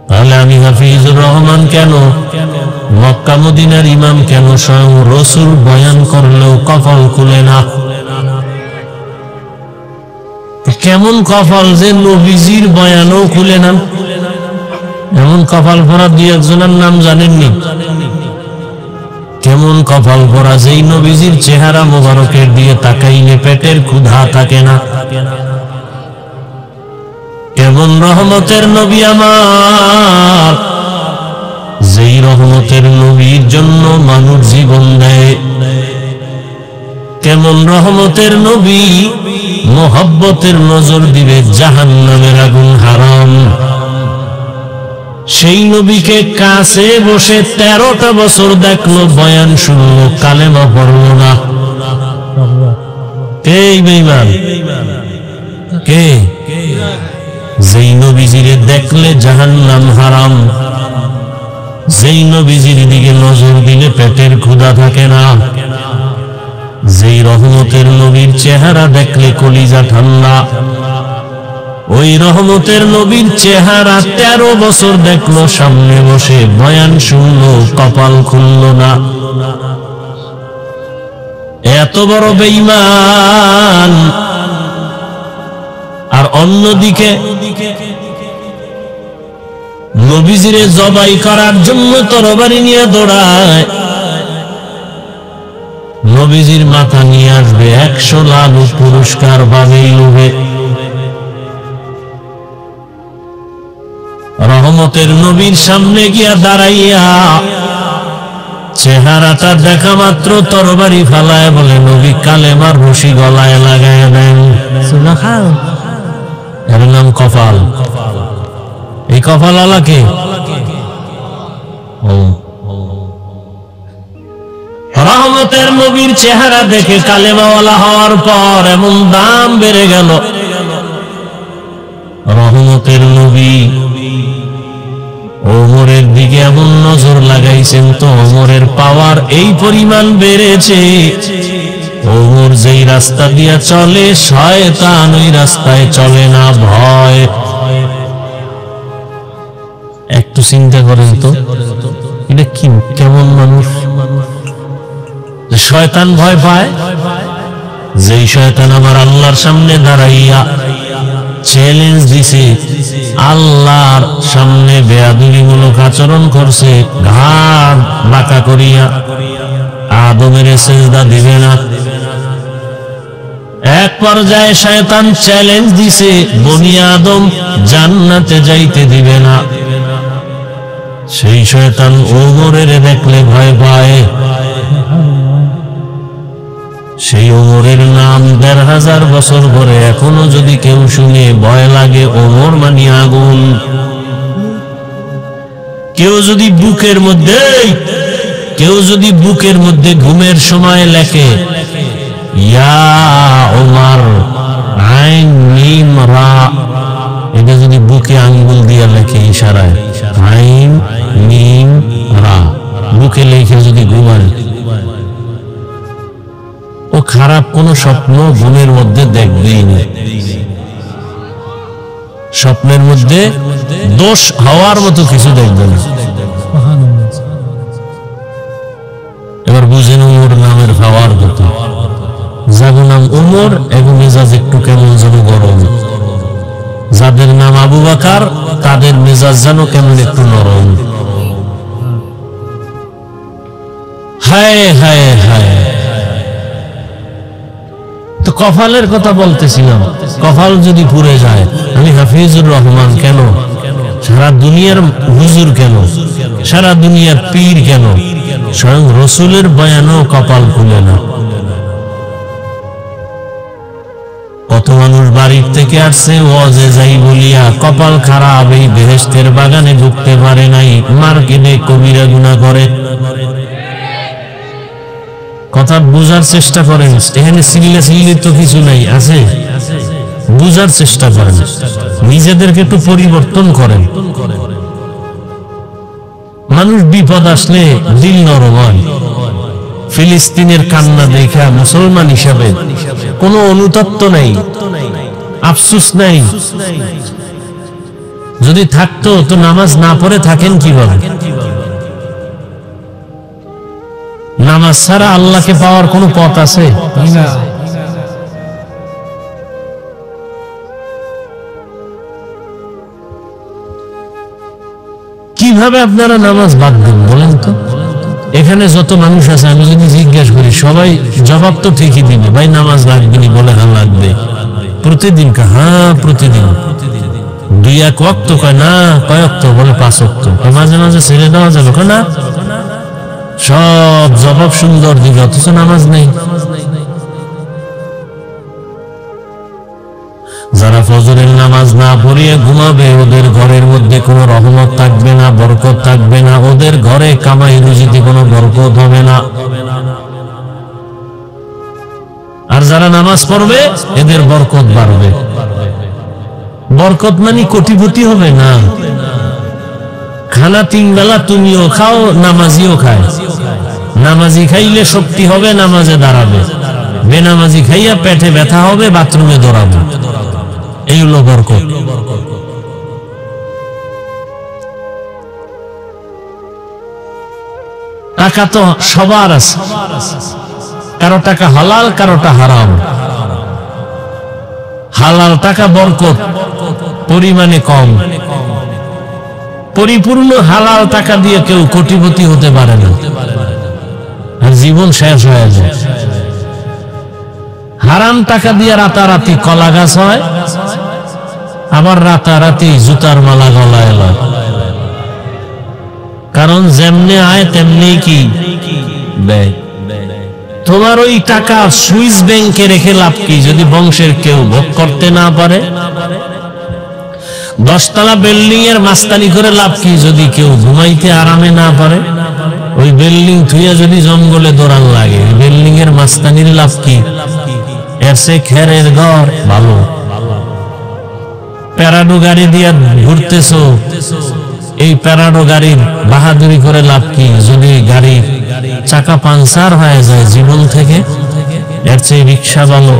তাহলে আমি হাফিজুর রহমান কেন, মক্কা মদিনার ইমাম কেন, স্বয়ং রাসূল বয়ান করলেও কপাল খুলে না? কেমন কপাল যে নবীজির বয়ানও খুলে না? এমন কপাল পরা দুই একজনের নাম জানেননি? কেমন কপাল পরা যেই নবীজির চেহারা মোবারকের দিয়ে তাকাইলে পেটের ক্ষুধা থাকে না? কেমন রহমতের নবী আমার, যেই রহমতের নবীর জন্য মানুষ জীবন দেয়। কেমন রহমতের নবী, মোহব্বতের নজর দিবে জাহান্নামের আগুন হারাম। সেই নবীকে কাছে বসে 13টা বছর দেখলো, বয়ান শুনলো, কালেমা পড়লো না। কে বেঈমান? কে? যেই নবীজিরে দেখলে জাহান্নাম হারাম, যেই নবীজির দিকে নজর দিলে পেটের ক্ষুধা থাকে না, যেই রহমতের নবীর চেহারা দেখলে কলিজা ঠান্ডা, ওই রহমতের নবীর চেহারা 13 বছর দেখলো, সামনে বসে বয়ান শুনলো, কপাল খুলল না। এত বড় বেঈমান। আর অন্যদিকে নবীজিরে জবাই করার জন্য তরবারি নিয়ে দৌড়ায়, নবীজির মাথা নিয়ে আসবে 100 লাখ পুরস্কার পাবে লোভে। রহমতের নবীর সামনে গিয়া দাঁড়াইয়া চেহারাটা দেখা মাত্র তরবারি ফালায় বলে, নবী কালেমার রশি গলায় লাগায় দেন। এর নাম কপাল। এই কপাল আলাকে রহমতের নবীর চেহারা দেখে কালেমাওয়ালা হওয়ার পর এমন দাম বেড়ে গেল। রহমতের নবী ওমরের দিকে এমন নজর লাগাইছেন তো ওমরের পাওয়ার এই পরিমাণ বেড়েছে, ওমর যেই রাস্তা দিয়া চলে শয়তান ওই রাস্তায় চলে না, ভয়। একটু চিন্তা করেন তো, এটা কি কেমন মানুষ? শয়তান ভয় পায়। যেই শয়তান আমার আল্লাহর সামনে দাঁড়াইয়া চ্যালেঞ্জ দিছে, আল্লাহর সামনে বেয়াদবিমূলক আচরণ করছে, ঘাড় বাঁকা করিয়া আদমের সিজদা দিবে না। এক পর্যায়ে শয়তান চ্যালেঞ্জ দিছে, বনি আদম জান্নাতে যাইতে দিবে না। সেই শয়তান ওমরের দেখলে ভয় পায়। সেই ওমরের নাম 1500 বছর পরে এখনো যদি কেউ শুনে ভয় লাগে। ওমর মানি আগুন। কেউ যদি বুকের মধ্যে ঘুমের সময় লেখে ইয়া ওমর আইন মিম রা, এটা যদি বুকে আঙ্গুল দিয়া লেখে ইশারায়, আইন মিম রা, বুকে লেখে যদি ঘুমায়, ও খারাপ কোন স্বপ্ন ঘুমের মধ্যে দেখবেই না। স্বপ্নের মধ্যে দোষ হওয়ার মতো কিছু দেখবে না। এবার বুঝেন ওমর নামের পাওয়ার কথা। যার নাম ওমর এবং মেজাজ একটু কেমন যেন গরম, যাদের নাম আবু বকর তাদের মেজাজ যেন কেমন একটু নরম। হায় হায় হায়। তো কপালের কথা বলতেছিলাম, কপাল যদি পুড়ে যায়, আমি হাফিজুর রহমান কেন, সারা দুনিয়ার হুজুর কেন, সারা দুনিয়ার পীর কেন, স্বয়ং রসুলের বয়ানও কপাল খুলে না। কত মানুষ বাড়ির থেকে আসছে ওয়াজে যাই বলিয়া কপাল খারাপ, এই বেহেশতের বাগানে ঢুকতে পারে নাই, মার্কেটে কবিরা গুনাহ করে। কথা বুঝার চেষ্টা করেন, এখানে সিল্লা সিল্লির তো কিছু নাই, আছে বুঝার চেষ্টা করেন, নিজেদেরকে একটু পরিবর্তন করেন। মানুষ বিপদ আসলে দিল নরম হয়। ফিলিস্তিনের কান্না দেখা মুসলমান হিসাবে কোনো অনুতপ্ত নাই, আফসোস নাই। যদি থাকতো তো নামাজ না পড়ে থাকেন কিভাবে? নামাজ ছাড়া আল্লাহকে পাওয়ার কোনো পথ আছে? কিভাবে আপনারা নামাজ বাদ দেন বলেন তো? এখানে যত মানুষ আছে আমি যদি জিজ্ঞাসা করি, সবাই জবাব তো ঠিকই দিবে, ভাই নামাজ লাগবে নি, বলে হ্যাঁ লাগবে। প্রতিদিন হ্যাঁ প্রতিদিন। 2-1 ওয়াক্ত কয় না, কয় ওয়াক্ত বলে 5 ওয়াক্ত। মাঝে মাঝে ছেড়ে দেওয়া যাবে না, সব জবাব সুন্দর দিবে, অথচ নামাজ নেই। যারা ফজরের নামাজ না পড়িয়ে ঘুমাবে, ওদের ঘরের মধ্যে কোনো রহমত থাকবে না, বরকত থাকবে না, ওদের ঘরে কামাই রুজিতে কোনো বরকত হবে না। আর যারা নামাজ পড়বে এদের বরকত বাড়বে। বরকত মানে কোটিপতি হবে না, খানা 3 বেলা তুমিও খাও, নামাজিও খায়। নামাজি খাইলে শক্তি হবে, নামাজে দাঁড়াবে। বেনামাজি খাইয়া পেটে ব্যথা হবে, বাথরুমে দৌড়াবে। এই হলো বরকত। টাকা তো সবার আছে, কারো টাকা হালাল, কারোটা হারাম। হালাল টাকা বরকত, পরিমাণে কম। পরিপূর্ণ হালাল টাকা দিয়ে কেউ কোটিপতি হতে পারে না, আর জীবন শেষ হয়ে যায়। হারাম টাকা দিয়ে রাতারাতি কলা গাছ হয়, আবার রাতারাতি জুতার মালা গলায় এলো। কারণ যেমনে আয় তেমনি কি ব্যয়। তোমার ওই টাকা সুইস ব্যাংকে রেখে লাভ কি যদি বংশের কেউ ভোগ করতে না পারে? 10 তলা বিল্ডিং এর মাস্তানি করে লাভ কি যদি কেউ ঘুমাইতে আরামে না পারে? ওই বিল্ডিং থুইয়া যদি জঙ্গলে দৌড়ান লাগে, বিল্ডিং এর মাস্তানির লাভ কি? এর সে খেরের ঘর ভালো। প্যারাডো গাড়ি দিয়ে ঘুরতেছো, এই প্যারাডো গাড়ির বাহাদুরি করে লাভ কি যদি গাড়ির চাকা পাংচার হয়ে যায় জীবন থেকে? এর চেয়ে রিক্সা ভালো।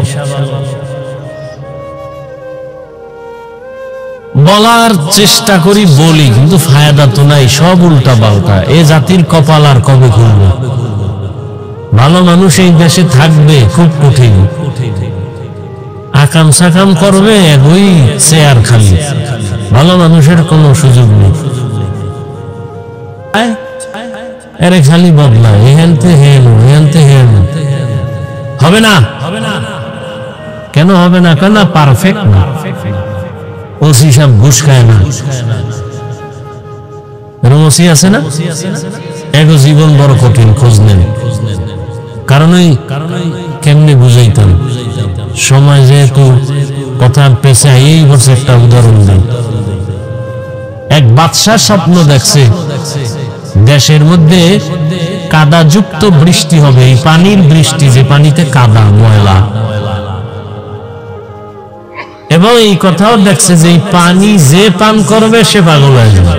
বলার চেষ্টা করি, বলি, কিন্তু ফায়দা তো নাই, সব উল্টা পাল্টা। এ জাতির কপাল আর কবে খুলবে? ভালো মানুষ এই দেশে থাকবে খুব কঠিন। আকাম সাকাম করবে, ওই চেয়ার খালি। ভালো মানুষের কোনো সুযোগ নেই। আরে খালি বদলা, এখানতে হেন, এখানতে হেন। হবে না, কেন হবে না? কেন পারফেক্ট না। ওসি সব ঘুষ খায় না, ওসি আছে না, এগো জীবন বড় কঠিন, খোঁজ নেন। কারণ কেমনে বুঝাইতাম, সময় যেহেতু কথার পেছে এই বছর একটা উদাহরণ দেন। এক বাদশাহ স্বপ্ন দেখছে দেশের মধ্যে কাদাযুক্ত বৃষ্টি হবে। এই পানির বৃষ্টি, যে পানিতে কাদা ময়লা, এবং এই কথাও দেখছে যে এই পানি যে পান করবে সে পাগল হয়ে যাবে।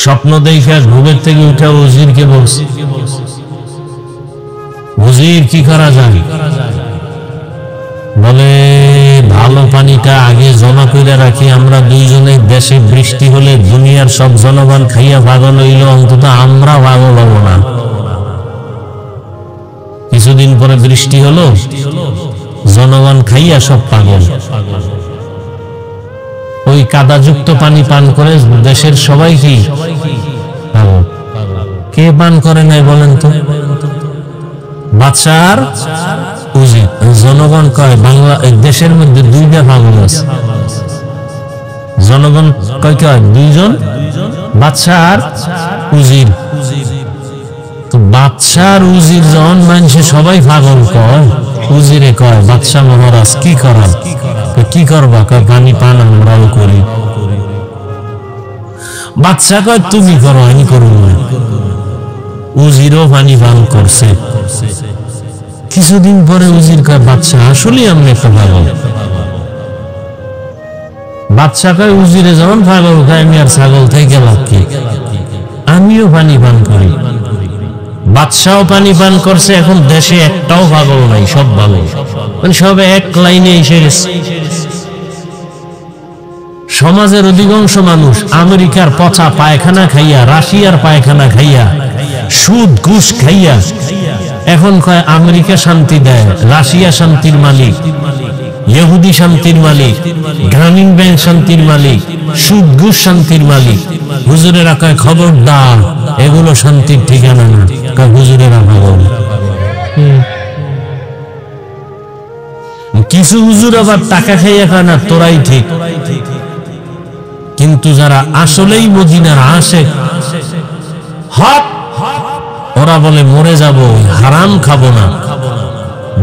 স্বপ্ন দেখে ঘুমের থেকে উঠে ওজিরকে বলছে, ওজির কি করা যায়? বলে ভালো পানিটা আগে জমা করে রাখি, আমরা দুইজনে দেশে বৃষ্টি হলে দুনিয়ার সব জনগণ খাইয়া পাগল হইল, অন্তত আমরা পাগল হব না। কিছুদিন পরে বৃষ্টি হলো, জনগণ খাইয়া সব পাগল। ওই কাদাযুক্ত পানি পান করে দেশের সবাই কি পাগল। কে পান করে নাই বলেন তো? বাদশার উজির। জনগণ কয় বাংলা দেশের মধ্যে দুইটা পাগল আছে। জনগণ কয় কয় দুইজন, বাদশার উজির। তো বাদশার উজির যখন মানুষে সবাই পাগল কয়, উজিরে কয় বাদশাহ মহারাজ কি করা? কি করবা? কয় পানি পান আমরাও করি। বাদশাহ কয় তুমি করো, আমি করবো না। উজিরও পানি পান করছে। কিছুদিন পরে উজির কয় বাদশাহ আসলে আমি একটা পাগল। বাদশাহ কয় উজিরে যখন পাগল কয় আমি আর ছাগল থেকে লাভ কি? আমিও পানি পান করি। বাদশাহ পানি পান করছে। এখন দেশে একটাও পাগল নাই, সব ভালো, মানে সব এক লাইনে এসে গেছে। সমাজের অধিকাংশ মানুষ আমেরিকার পচা পায়খানা খাইয়া, রাশিয়ার পায়খানা খাইয়া, সুদ ঘুষ খাইয়া এখন কয় আমেরিকা শান্তি দেয়, রাশিয়া শান্তির মালিক, ইহুদি শান্তির মালিক, গ্রামীণ ব্যাংক শান্তির মালিক, সুদ ঘুষ শান্তির মালিক। হুজুরেরা কয় খবরদার, এগুলো শান্তির ঠিকানা না। কয় হুজুরেরা পাগল। কিছু হুজুর আবার টাকা খাইয়া কয় না তোরাই ঠিক। কিন্তু যারা আসলেই মদিনার আশিক হক, ওরা বলে মরে যাব, হারাম খাবো না।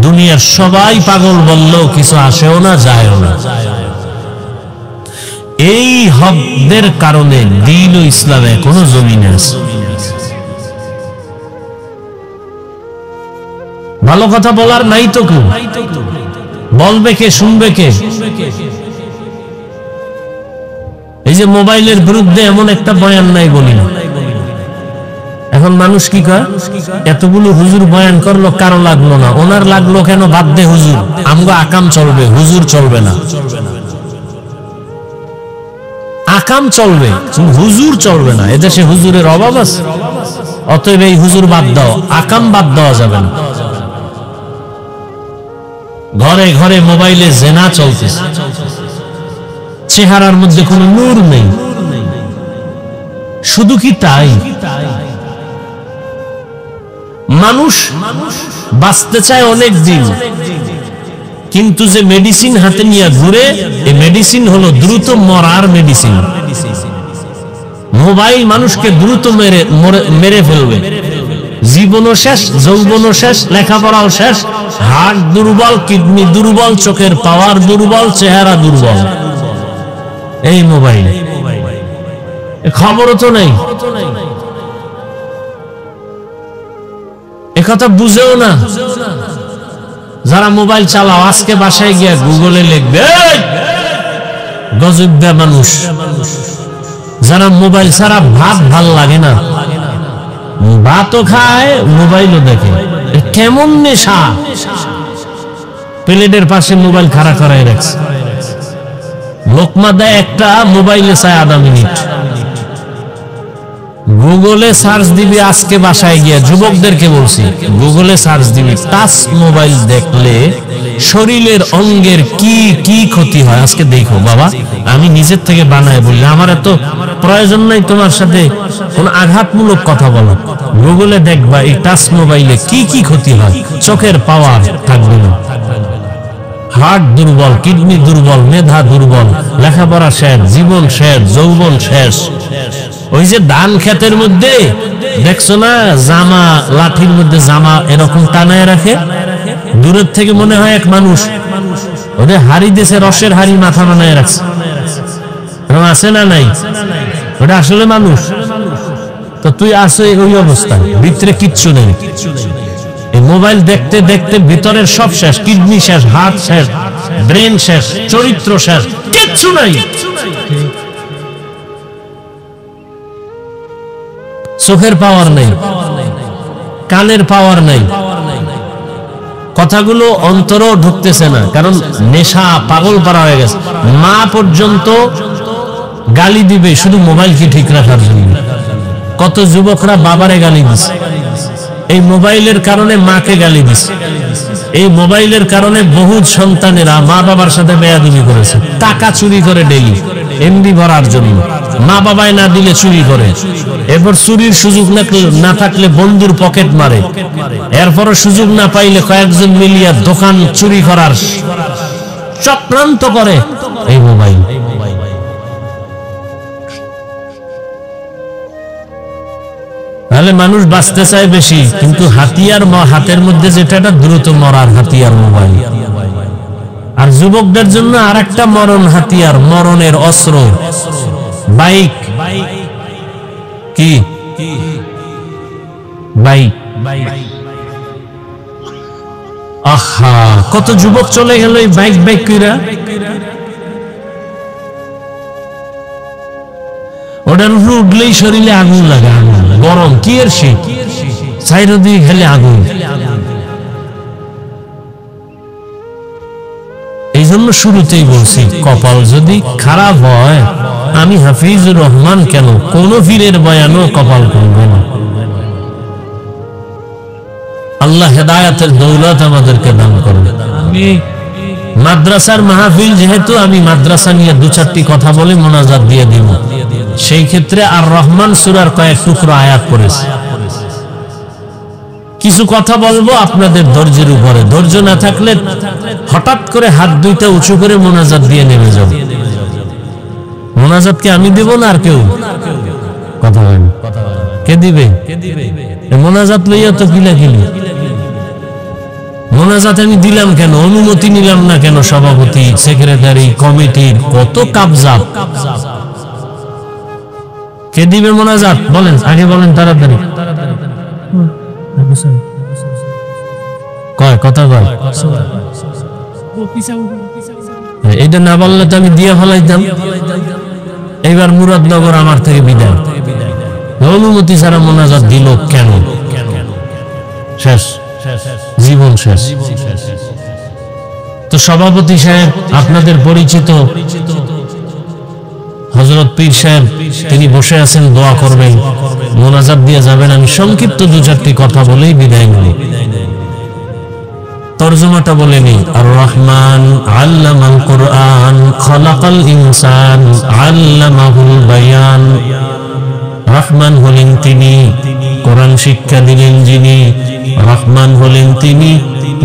দুনিয়ার সবাই পাগল বললেও কিছু আসেও না, যায়ও না। এই হকদের কারণে দ্বীন ও ইসলামে কোনো জমিন আছে। ভালো কথা বলার নাই তো কেউ, বলবে কে, শুনবে কে? এই যে মোবাইলের বিরুদ্ধে এমন একটা বয়ান নাই বলি না। এখন মানুষ কি কয়, এতগুলো হুজুর বয়ান করলো, কারো লাগলো না, ওনার লাগলো কেন? বাদ দে হুজুর, আমগো আকাম চলবে, হুজুর চলবে না। আকাম চলবে, হুজুর চলবে না। এদেশে হুজুরের অভাব আছে, অতএব এই হুজুর বাদ দাও, আকাম বাদ দেওয়া যাবে না। ঘরে ঘরে মোবাইলে জেনা চলতেছে, চেহারার মধ্যে কোনো নূর নেই। শুধু কি তাই, মানুষ বাঁচতে চায় অনেক দিন, কিন্তু যে মেডিসিন হাতে নিয়ে ঘুরে, এই মেডিসিন হলো দ্রুত মরার মেডিসিন। মোবাইল মানুষকে দ্রুত মেরে ফেলবে। জীবনও শেষ, যৌবনও শেষ, লেখাপড়াও শেষ, হার্ট দুর্বল, কিডনি দুর্বল, চোখের পাওয়ার দুর্বল, চেহারা দুর্বল। এই মোবাইল খবরও তো নেই, একথা বুঝেও না। যারা মোবাইল চালাও, আজকে বাসায় গিয়া গুগলে লিখবে গজব মানুষ। যারা মোবাইল ছাড়া ভাত ভাল লাগে না, ভাতও খায়, মোবাইলও দেখে, কেমন নেশা। প্লেটের পাশে মোবাইল খাড়া করাই রাখছে, লোকমা দেয় একটা, মোবাইলে চায় আধা মিনিট। গুগলে সার্চ দিবি, আজকে বাসায় গিয়া যুবকদেরকে বলছি, গুগলে সার্চ দিবি টাচ মোবাইল দেখলে শরীরের অঙ্গের কি কি ক্ষতি হয়। আজকে দেখো বাবা, আমি নিজের থেকে বানায় বললে, আমার এত প্রয়োজন নাই তোমার সাথে কোন আঘাতমূলক কথা বলা। গুগলে দেখবা এই টাচ মোবাইলে কি কি ক্ষতি হয়। চোখের পাওয়ার থাকবে না, হার্ট দুর্বল, কিডনি দুর্বল, মেধা দুর্বল, লেখাপড়া শেষ, জীবন শেষ, যৌবন শেষ। ওই যে ধান ক্ষেতের মধ্যে দেখছো না, জামা লাঠির মধ্যে জামা এরকম টানায় রাখে, দূরের থেকে মনে হয় এক মানুষ, ওদের হাড়ি দেশে রসের হাড়ি মাথা বানায় রাখছে, আছে না নাই? ওটা আসলে মানুষ। তো তুই আসো ওই অবস্থায়, ভিতরে কিচ্ছু নেই। এই মোবাইল দেখতে দেখতে ভিতরের সব শেষ, কিডনি শেষ, হার্ট শেষ, ব্রেন শেষ, চরিত্র শেষ, কিচ্ছু নাই। চোখের পাওয়ার নেই, কানের পাওয়ার নেই, কথাগুলো অন্তরও ঢুকতেছে না, কারণ নেশা পাগল পারা হয়ে গেছে। মা পর্যন্ত গালি দিবে শুধু মোবাইলকে ঠিক রাখার জন্য। কত যুবকরা বাবারে গালি দিচ্ছে, এই মোবাইলের কারণে মাকে গালি দিচ্ছে। এই মোবাইলের কারণে বহু সন্তানেরা মা বাবার সাথে বেয়াদবি করেছে, টাকা চুরি করে ডেইলি এমবি ভরার জন্য, মা বাবাই না দিলে চুরি করে। এরপর চুরির সুযোগ না থাকলে বন্ধুর পকেট মারে, এরপরও সুযোগ না পাইলে কয়েকজন মিলিয়া দোকান চুরি করার চক্রান্ত করে এই মোবাইল। তাহলে মানুষ বাঁচতে চায় বেশি, কিন্তু হাতিয়ার হাতের মধ্যে যেটা দ্রুত মরার হাতিয়ার মোবাইল। আর যুবকদের জন্য আরেকটা মরণ হাতিয়ার, মরণের অস্ত্র বাইক। কি বাইক? আহা, কত যুবক চলে গেল এই বাইক বাইক কইরা। ওটার উপরে উঠলেই শরীরে আগুন লাগে, আগুন গরম, কি এর শীত, চাইরো দিয়ে খেলে আগুন। এই জন্য শুরুতেই বলছি, কপাল যদি খারাপ হয়, আমি হাফিজুর রহমান কেন, কোন পীরের বয়ানও কপাল করবে না। আল্লাহ হেদায়েতের দৌলত আমাদেরকে দান করবে। আমি মাদ্রাসার মাহফিল, যেহেতু আমি মাদ্রাসা নিয়ে দু চারটি কথা বলে মোনাজাত দিয়ে দিব, সেই ক্ষেত্রে আর রহমান সূরার কয়েক টুকরো আয়াত পড়েছি। কিছু কথা বলবো আপনাদের ধৈর্যের উপরে, ধৈর্য না থাকলে হঠাৎ করে হাত দুইটা উঁচু করে মোনাজাত দিয়ে নেমে যাব। মোনাজাত কি আমি দেব না আর কেউ? কথা বলেন, কে দিবে? মোনাজাত লইয়া তো কিলাকিলি। মোনাজাত আমি দিলাম কেন, অনুমতি নিলাম না কেন? সভাপতি, সেক্রেটারি, কমিটির কত কাবজাব। কে দিবে মোনাজাত বলেন, আগে বলেন তাড়াতাড়ি। কয় কথা কয়, এটা না বললে তো আমি দিয়ে ফেলাইতাম। এইবার মুরাদনগর আমার থেকে বিদায়, অনুমতি ছাড়া মোনাজাত দিল কেন? শেষ, জীবন শেষ। তো সভাপতি সাহেব, আপনাদের পরিচিত হযরত পীর সাহেব, তিনি বসে আছেন, দোয়া করবেন, মোনাজাত দিয়ে যাবেন। আমি সংক্ষিপ্ত দু চারটি কথা বলেই বিদায় নেব। তরজমাটা বলে নি। আর রহমান আল্লামাল কুরআন খালাকাল ইনসান আল্লামাহুল বায়ান। রহমান হলেন তিনি, কোরআন শিক্ষা দিলেন যিনি। রহমান হলেন তিনি,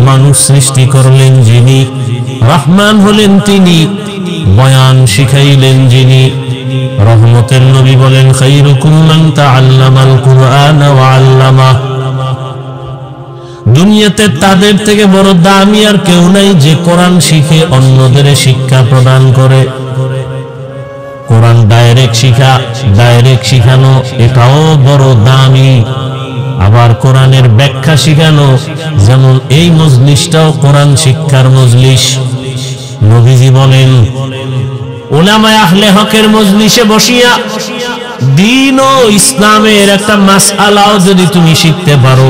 মানুষ সৃষ্টি করলেন যিনি। রহমান হলেন তিনি, বয়ান শিখাইলেন যিনি। রহমতের নবী বলেন, খায়রুকুম মান তাআল্লামাল কুরআন ওয়া আল্লামা। দুনিয়াতে তাদের থেকে বড় দামি আর কেউ নাই যে কোরআন শিখে অন্যদের শিক্ষা প্রদান করে। কোরআন ডাইরেক্ট শিখানো, এটাও বড় দামি। আবার কোরআনের ব্যাখ্যা শিখানো, যেমন এই মজলিসটাও কোরআন শিক্ষার মজলিস। নবীজি বলেন, উলামায়ে আহলে হকের মজলিসে বসিয়া দ্বীন ও ইসলামের একটা মাসআলাও যদি তুমি শিখতে পারো,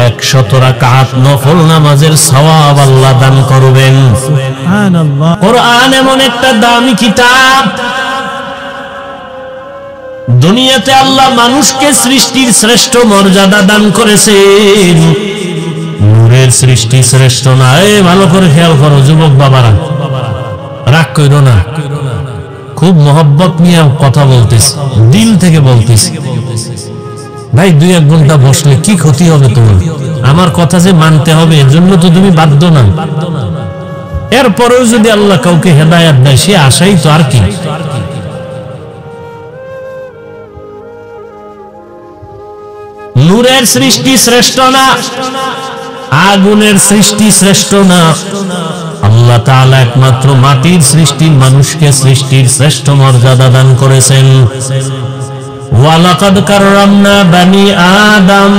100 রাকাত নফল নামাজের সওয়াব আল্লাহ দান করবেন। সুবহানাল্লাহ। কোরআন এমন একটা দামি কিতাব, দুনিয়াতে আল্লাহ মানুষকে সৃষ্টির শ্রেষ্ঠ মর্যাদা দান করেছেন। নূরের সৃষ্টি শ্রেষ্ঠ না। ভালো করে খেয়াল করো যুবক বাবারা, রাগ কইরো না, খুব মহব্বত নিয়ে কথা বলতেছি, দিল থেকে বলতেছি। ভাই 2-1 ঘন্টা বসলে কি ক্ষতি হবে তোমার? আমার কথা যে মানতে হবে এর জন্য তো তুমি বাধ্য না। এরপরেও যদি আল্লাহ কাউকে হেদায়েত দেয়, সে আশাই তো, আর কি। নূরের সৃষ্টি শ্রেষ্ঠ না, আগুনের সৃষ্টি শ্রেষ্ঠ না। আল্লাহ তাআলা একমাত্র মাটির সৃষ্টি মানুষকে সৃষ্টির শ্রেষ্ঠ মর্যাদা দান করেছেন। ওয়ালাকাদ কাররামনা বানি আদম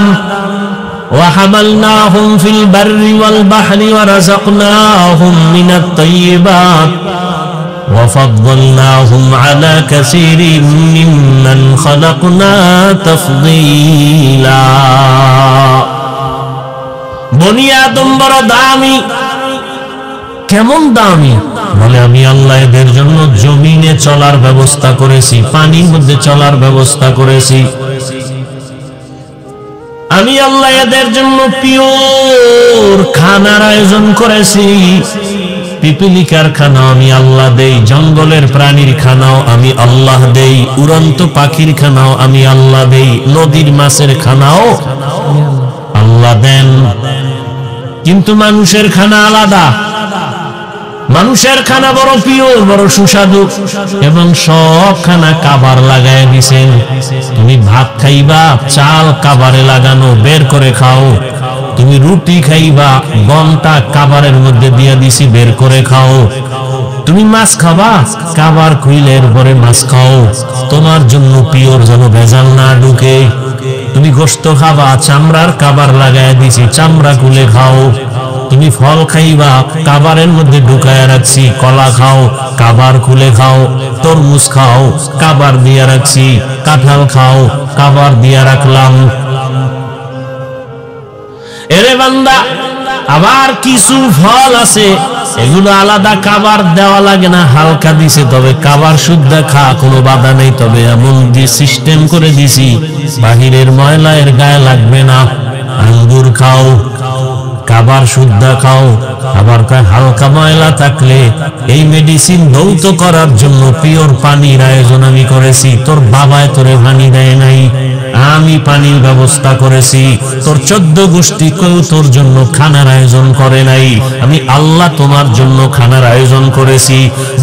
ওয়া হামালনাহুম ফিল বাররি ওয়াল বাহরি ওয়া রাযাকনাহুম মিনাত তাইয়্যিবাত ওয়া ফাদ্দালনাহুম আলা কাসীরিন মিম্মান খালাকনা তাফদীলা। বনি আদম বড় দামি। কেমন দামি? বলে, আমি আল্লাহ এদের জন্য জমিনে চলার ব্যবস্থা করেছি, পানির মধ্যে চলার ব্যবস্থা করেছি। আমি আল্লাহ এদের জন্য পিওর খানার আয়োজন করেছি। পিপিলিকার খানাও আমি আল্লাহ দেই, জঙ্গলের প্রাণীর খানাও আমি আল্লাহ দেই, উড়ন্ত পাখির খানাও আমি আল্লাহ দেই, নদীর মাছের খানাও আল্লাহ দেন। কিন্তু মানুষের খানা আলাদা। মানুষের খানা বড় পিওর, বড় সুস্বাদু, এবং সব খানা কাবার লাগায় দিছেন। তুমি ভাত খাইবা, চাল কাবারে লাগানো, বের করে খাও। তুমি রুটি খাইবা, গমটা কাবারের মধ্যে দিয়ে দিছি, বের করে খাও। তুমি মাছ খাবা, কাবার খুইলের পরে মাছ খাও, তোমার জন্য পিওর, যেন ভেজাল না ঢুকে। তুমি গোশত খাবা, চামড়ার কাবার লাগায় দিছি, চামড়া খুলে খাও। তুমি ফল খাইবা, কাবারের মধ্যে ঢুকায় রাখছি, কলা খাও, কাবার খুলে খাও। তরমুজ খাও, কাবার দিয়া রাখছি, কাঁঠাল খাও, কাবার দিয়া রাখলাম। এরে বান্দা, আবার কিছু ফল আছে, এগুলো আলাদা কাবার দেওয়া লাগে না, হালকা দিছে, তবে কাবার শুদ্ধ খা, কোনো বাধা নেই। তবে এমন যে সিস্টেম করে দিছি, বাহিরের ময়লা এর গায়ে লাগবে না। আঙ্গুর খাও, কাবার শুদ্ধ খাও। আবার হালকা ময়লা থাকলে এই মেডিসিন ধৌত করার জন্য পিওর পানির আয়োজন আমি করেছি। তোর বাবায় তোরে পানি দেয় নাই, আমি পানির ব্যবস্থা করেছি। তোর 14 গোষ্ঠী কেউ তোর জন্য খানার আয়োজন করে নাই, আমি আল্লাহ তোমার জন্য খানার আয়োজন করেছি।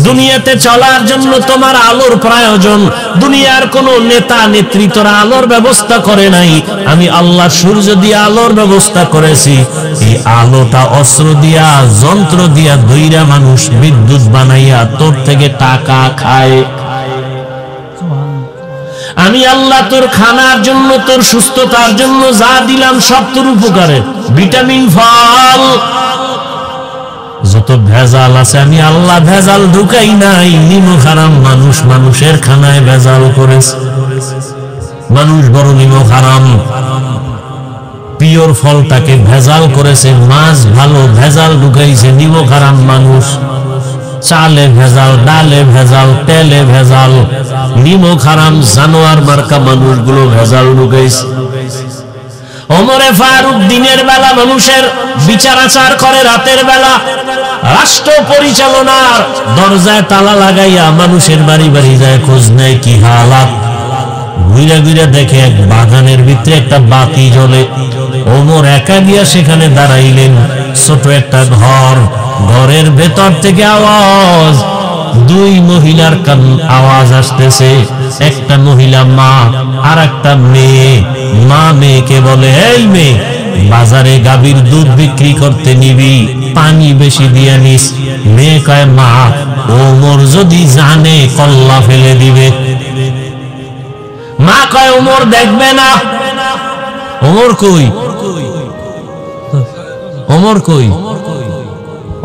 দুনিয়াতে চলার জন্য তোমার আলোর প্রয়োজন, দুনিয়ার কোন নেতা নেত্রী তোর আলোর ব্যবস্থা করে নাই, আমি আল্লাহ সূর্য দিয়ে আলোর ব্যবস্থা করেছি। এই আলোটা অস্ত্র দিয়া, যন্ত্র দিয়া দইরা মানুষ বিদ্যুৎ বানাইয়া তোর থেকে টাকা খায়। আমি আল্লাহ তোর খানার জন্য, তোর সুস্থতার জন্য যা দিলাম সব তোর উপকারে। ভিটামিন, ফল, যত ভেজাল আছে আমি আল্লাহ ভেজাল ঢুকাই নাই। নিমক হারাম মানুষ মানুষের খানায় ভেজাল করেছে। মানুষ বড় নিমক হারাম, পিওর ফলটাকে ভেজাল করেছে। মাছ ভালো, ভেজাল ঢুকাইছে নিমক হারাম মানুষ। চালে ভেজাল, ডালে ভেজাল, তেলে ভেজাল, নিমক হারাম জানোয়ার মার্কা মানুষগুলো ভেজাল ঢুকাইছে। ওমরে ফারুক দিনের বেলা মানুষের বিচার আচার করে, রাতের বেলা রাষ্ট্র পরিচালনার দরজায় তালা লাগাইয়া মানুষের বাড়ি বাড়ি যায়, খোঁজ নেয় কি হালাত। ঘুরে ঘুরে দেখে এক বাগানের ভিতরে একটা বাতি জ্বলে। ওমর একা গিয়া সেখানে দাঁড়াইলেন। ছোট একটা ঘর, ঘরের ভেতর থেকে আওয়াজ, দুই মহিলার আওয়াজ আসতেছে। একটা মহিলা মা, আর একটা মেয়ে। মা মেয়েকে বলে, এই মেয়ে, বাজারে গাভীর দুধ বিক্রি করতে নিবি, পানি বেশি দিয়ে নিস। মেয়ে কয়, মা, ওমর যদি জানে কল্লা ফেলে দিবে। মা কয়, ওমর দেখবে না। ওমর কই? ওমর কই?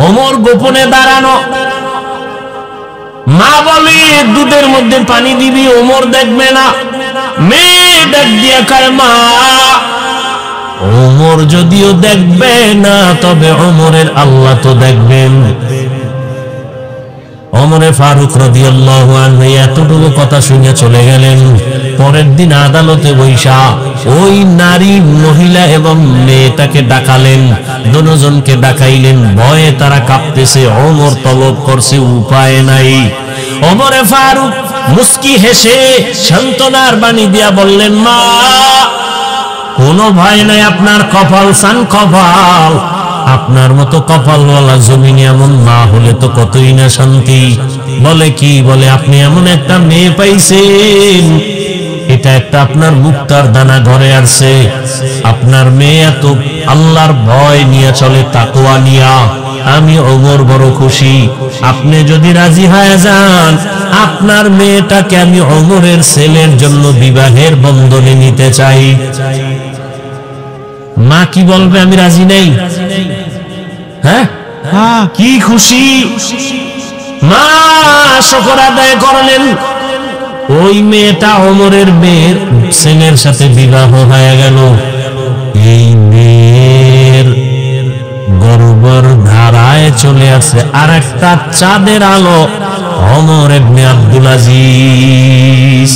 ওমর গোপনে দাঁড়ানো। মা বলে, দুধের মধ্যে পানি দিবি, ওমর দেখবে না। মেয়ে ডাক দিয়া কয়, মা, ওমর যদিও দেখবে না, তবে ওমরের আল্লাহ তো দেখবেন। ওমরে ফারুক রাদিয়াল্লাহু আনহু এতটুকু কথা শুনে চলে গেলেন। পরের দিন আদালতে বৈশা ওই নারী, মহিলা এবং মেয়েটাকে ডাকালেন। দুজনকে ডাকাইলেন, ভয়ে তারা কাঁপতেছে। ওমর তলব করছে, উপায় নাই। ওমরে ফারুক মুস্কি হেসে সান্ত্বনার বাণী দিয়া বললেন, মা, কোনো ভয় নাই, আপনার কপাল সান কপাল। আপনার মতো কপালওয়ালা জমিনে এমন না হলে তো কতই না শান্তি। বলে কি? বলে, আপনি এমন একটা মেয়ে পাইছেন, এটা একটা আপনার মুক্তার দানা ঘরে আসছে। আপনার মেয়ে এত আল্লাহর ভয় নিয়ে চলে, তাকওয়া নিয়া। আমি ওমর বড় খুশি। আপনি যদি রাজি হয়ে যান, আপনার মেয়েটাকে আমি ওমরের ছেলের জন্য বিবাহের বন্ধনে নিতে চাই। মা কি বলবে? আমি রাজি নেই। হ্যাঁ, কি খুশি! মা শুকর আদায় করলেন। ওই মেয়েটা ওমরের মেয়ের ছেলের সাথে বিবাহ হয়ে গেল। এই মেয়ের গর্ভের ধারায় চলে আসে আর একটা চাঁদের আলো, ওমর ইবনে আব্দুল আজিজ।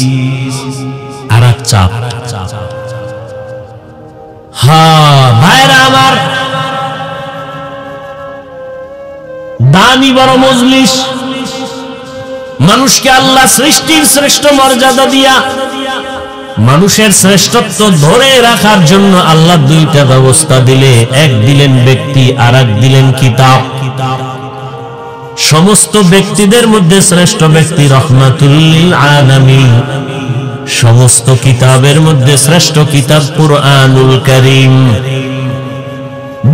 আর এক চাঁদ। হ্যাঁ ভাইরা আমার, দামি বড় মজলিস, মানুষকে আল্লাহ সৃষ্টির শ্রেষ্ঠ মর্যাদা দিয়া মানুষের শ্রেষ্ঠত্ব ধরে রাখার জন্য আল্লাহ দুইটা ব্যবস্থা দিলে, এক দিলেন ব্যক্তি আর এক দিলেন কিতাব। সমস্ত ব্যক্তিদের মধ্যে শ্রেষ্ঠ ব্যক্তি রহমাতুল লিল আলামিন, সমস্ত কিতাবের মধ্যে শ্রেষ্ঠ কিতাব কুরআনুল কারীম।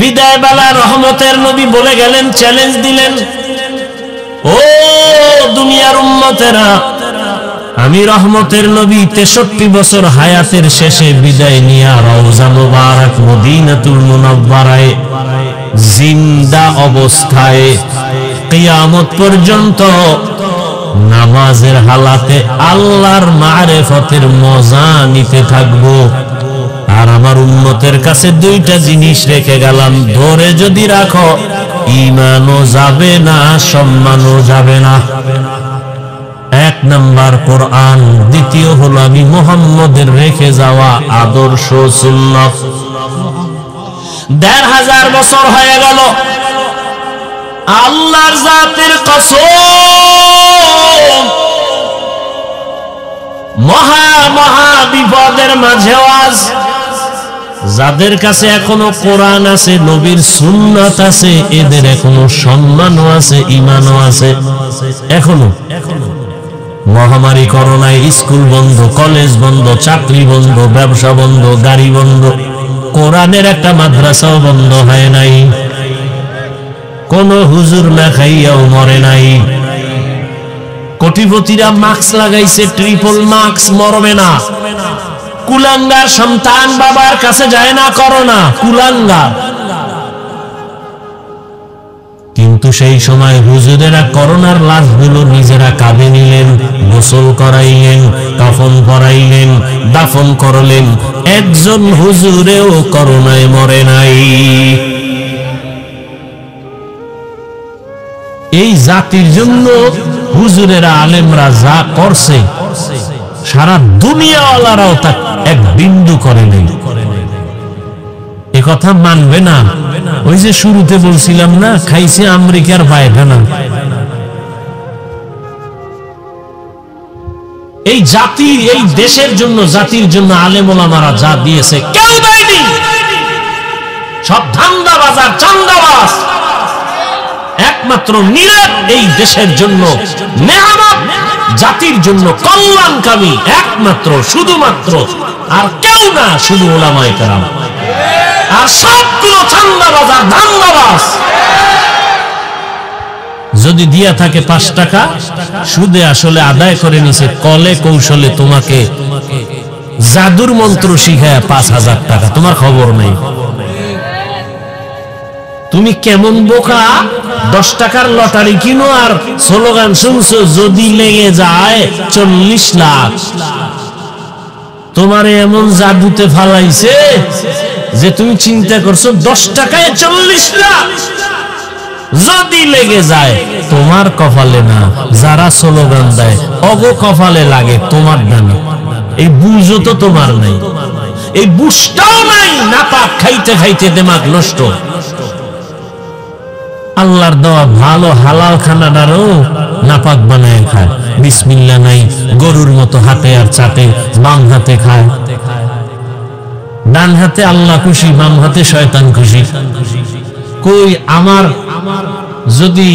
বিদায় বেলা রহমতের নবী বলে গেলেন, চ্যালেঞ্জ দিলেন, ও দুনিয়ার উম্মতেরা, আমি রহমতের নবী 63 বছর হায়াতের শেষে বিদায় নিয়া রওজা মুবারক মদিনাতুল মুনাওয়ারায় জিন্দা অবস্থায় কিয়ামত পর্যন্ত নামাজের হালাতে আল্লাহর মারিফতের মজা নিতে থাকবো। আর আমার উম্মতের কাছে দুইটা জিনিস রেখে গেলাম, ধরে যদি রাখো ঈমানও যাবে না, সম্মানও যাবে না। এক নাম্বার কোরআন, দ্বিতীয় হলো আমি মুহাম্মদের রেখে যাওয়া আদর্শ সুন্নাত। ১৫০০ বছর হয়ে গেল, আল্লাহর জাতের কসম, মহা মহা বিপদের মাঝেও আজ যাদের কাছে এখনো কোরআন আছে, নবীর সুন্নাত আছে, এদের এখনো সম্মানও আছে, ঈমানও আছে। এখনো মহামারী করোনায় স্কুল বন্ধ, কলেজ বন্ধ, চাকরি বন্ধ, ব্যবসা বন্ধ, গাড়ি বন্ধ, কোরআনের একটা মাদ্রাসাও বন্ধ হয় নাই। কোন হুজুর না খাইয়াও মরে নাই। কোটিপতিরা মাস্ক লাগাইছে, ট্রিপল মাস্ক, মরবে না। কুলাঙ্গার সন্তান বাবার কাছে যায় না করোনা, কুলাঙ্গার। কিন্তু সেই সময় হুজুরেরা করোনার লাশগুলো নিজেরা কাঁধে নিলেন, গোসল করাইলেন, কাফন পরাইলেন, দাফন করলেন। একজন হুজুরেও করোনায় মরে নাই। এই জাতির জন্য হুজুরেরা, আলেমরা যা করছে, সারা দুনিয়াওয়ালারাও তা এক বিন্দু করে নেই। এ কথা মানবে না। ওই যে শুরুতে বলছিলাম না, খাইছে আমেরিকার পায়খানা। এই জাতির, এই দেশের জন্য, জাতির জন্য আলেম ওলামারা যা দিয়েছে কেউ দেয়নি। সব ধান্দাবাজ আর চান্দাবাজ। একমাত্র নীরব এই দেশের জন্য নেয়ামত, জাতির জন্য কল্যাণকামী একমাত্র, শুধুমাত্র, আর কেউ না, শুধু ওলামায়ে কেরাম। আর সবগুলো চান্দাবাজ আর ধান্দাবাজ। যদি দিয়া থাকে 5 টাকা, সুদে আসলে আদায় করে নিছে কলে কৌশলে, তোমাকে জাদুর মন্ত্র শিখায় 5000 টাকা, তোমার খবর নেই। তুমি কেমন বোকা, 10 টাকার লটারি কিনো আর স্লোগান শুনছো, যদি লেগে যায় 40 লাখ। তোমার এমন জাদুতে ফালাইছে যে তুমি চিন্তা করছো 10 টাকায় 40 লাখ যদি লেগে যায়। তোমার কপালে না, যারা স্লোগান দেয় অগো কপালে লাগে, তোমার নামে। এই বুঝও তো তোমার নাই, এই বুঝটাও নাই। নাপাক খাইতে খাইতে দিমাগ নষ্ট। আল্লাহর দেওয়া ভালো হালাল খানাটারও নাপাক বানায় খায়। বিসমিল্লাহ নাই, গরুর মতো হাতে আর চাটে, বাম হাতে খায়। ডান হাতে আল্লাহ খুশি, বাম হাতে শয়তান খুশি। কই আমার যদি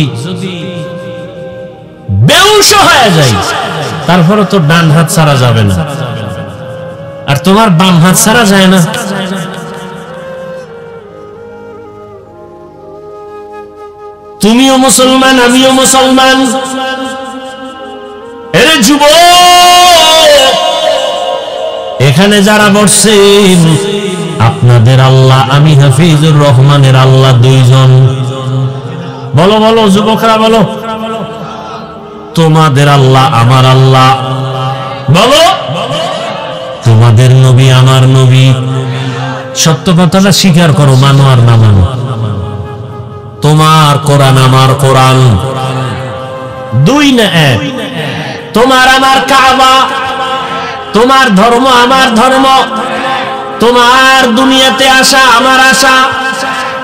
বেহুশ হয়ে যায়, তারপরে তো ডান হাত ছাড়া যাবে না, আর তোমার বাম হাত ছাড়া যায় না। তুমিও মুসলমান, আমিও মুসলমান। এরে যুবক, এখানে যারা বসছেন, আপনাদের আল্লাহ, আমি হাফিজুর রহমানের আল্লাহ দুইজন। বলো বলো যুবকরা, বলো। তোমাদের আল্লাহ আমার আল্লাহ। বলো। তোমাদের নবী আমার নবী। সত্য কথাটা স্বীকার করো, মানো আর না মানো। তোমার কোরআন আমার কোরআন, দুই না এক। তোমার আমার কাবা, তোমার ধর্ম আমার ধর্ম, তোমার দুনিয়াতে আসা আমার আশা।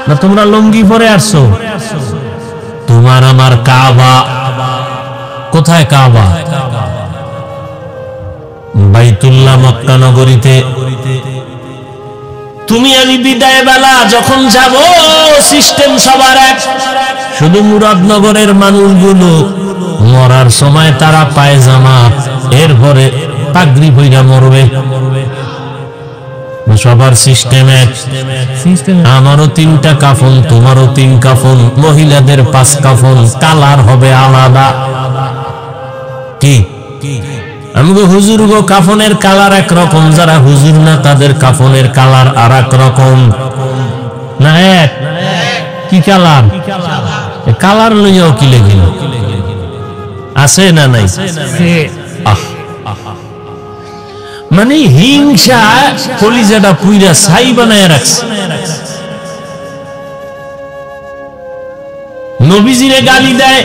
না তোমরা লুঙ্গি পরে আসছো? তোমার আমার কাবা। কোথায় কাবা? বাইতুল্লাহ মক্কা নগরীতে। তুমি আমি বিদায় বেলা যখন যাব, সিস্টেম সবার এক। শুধু মুরাদনগরের মানুষগুলো মরার সময় তারা পায়জামা, এরপরে পাগড়ি পইরা মরবে। সবার সিস্টেম এক। আমারও 3টা কাফন, তোমারও 3 কাফন, মহিলাদের 5 কাফন, কালার হবে আলাদা। কি আমগো হুজুর গো কাফনের কালার একরকম, যারা হুজুর না তাদের কাফনের কালার আর এক রকম। না এক? কি কালার? কালার লইয়াও কি লেগে আছে না নাই? মানে হিংসা কলিজাটা পুইরা ছাই বানায় রাখছে। নবীজিরে গালি দেয়,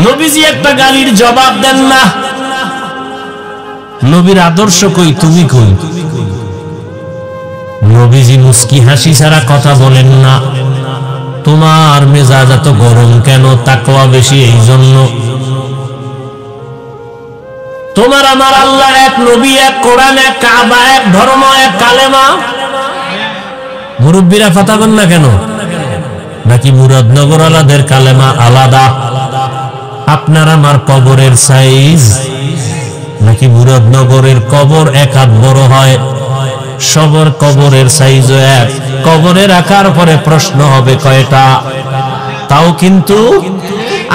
নবীজি একটা গালির জবাব দেন না। নবীর আদর্শ কই, তুমি কই? নবীজি মুস্কি হাসি ছাড়া কথা বলেন না। তোমার মেজাজ এত গরম কেন? তাকওয়া বেশি এই জন্য। তোমার আমার আল্লাহ এক, নবী এক, কোরআন এক, কাবা এক, ধর্ম এক, কালেমা। মুরব্বীরা কথা বল না কেন? নাকি মুরাদনগর আলাদের কালেমা আলাদা? আপনার আমার কবরের সাইজ নাকি মুরাদনগরের কবর এক হাত বড় হয়? সবার কবরের সাইজ এক। কবরে রাখার পরে প্রশ্ন হবে কয়টা? তাও কিন্তু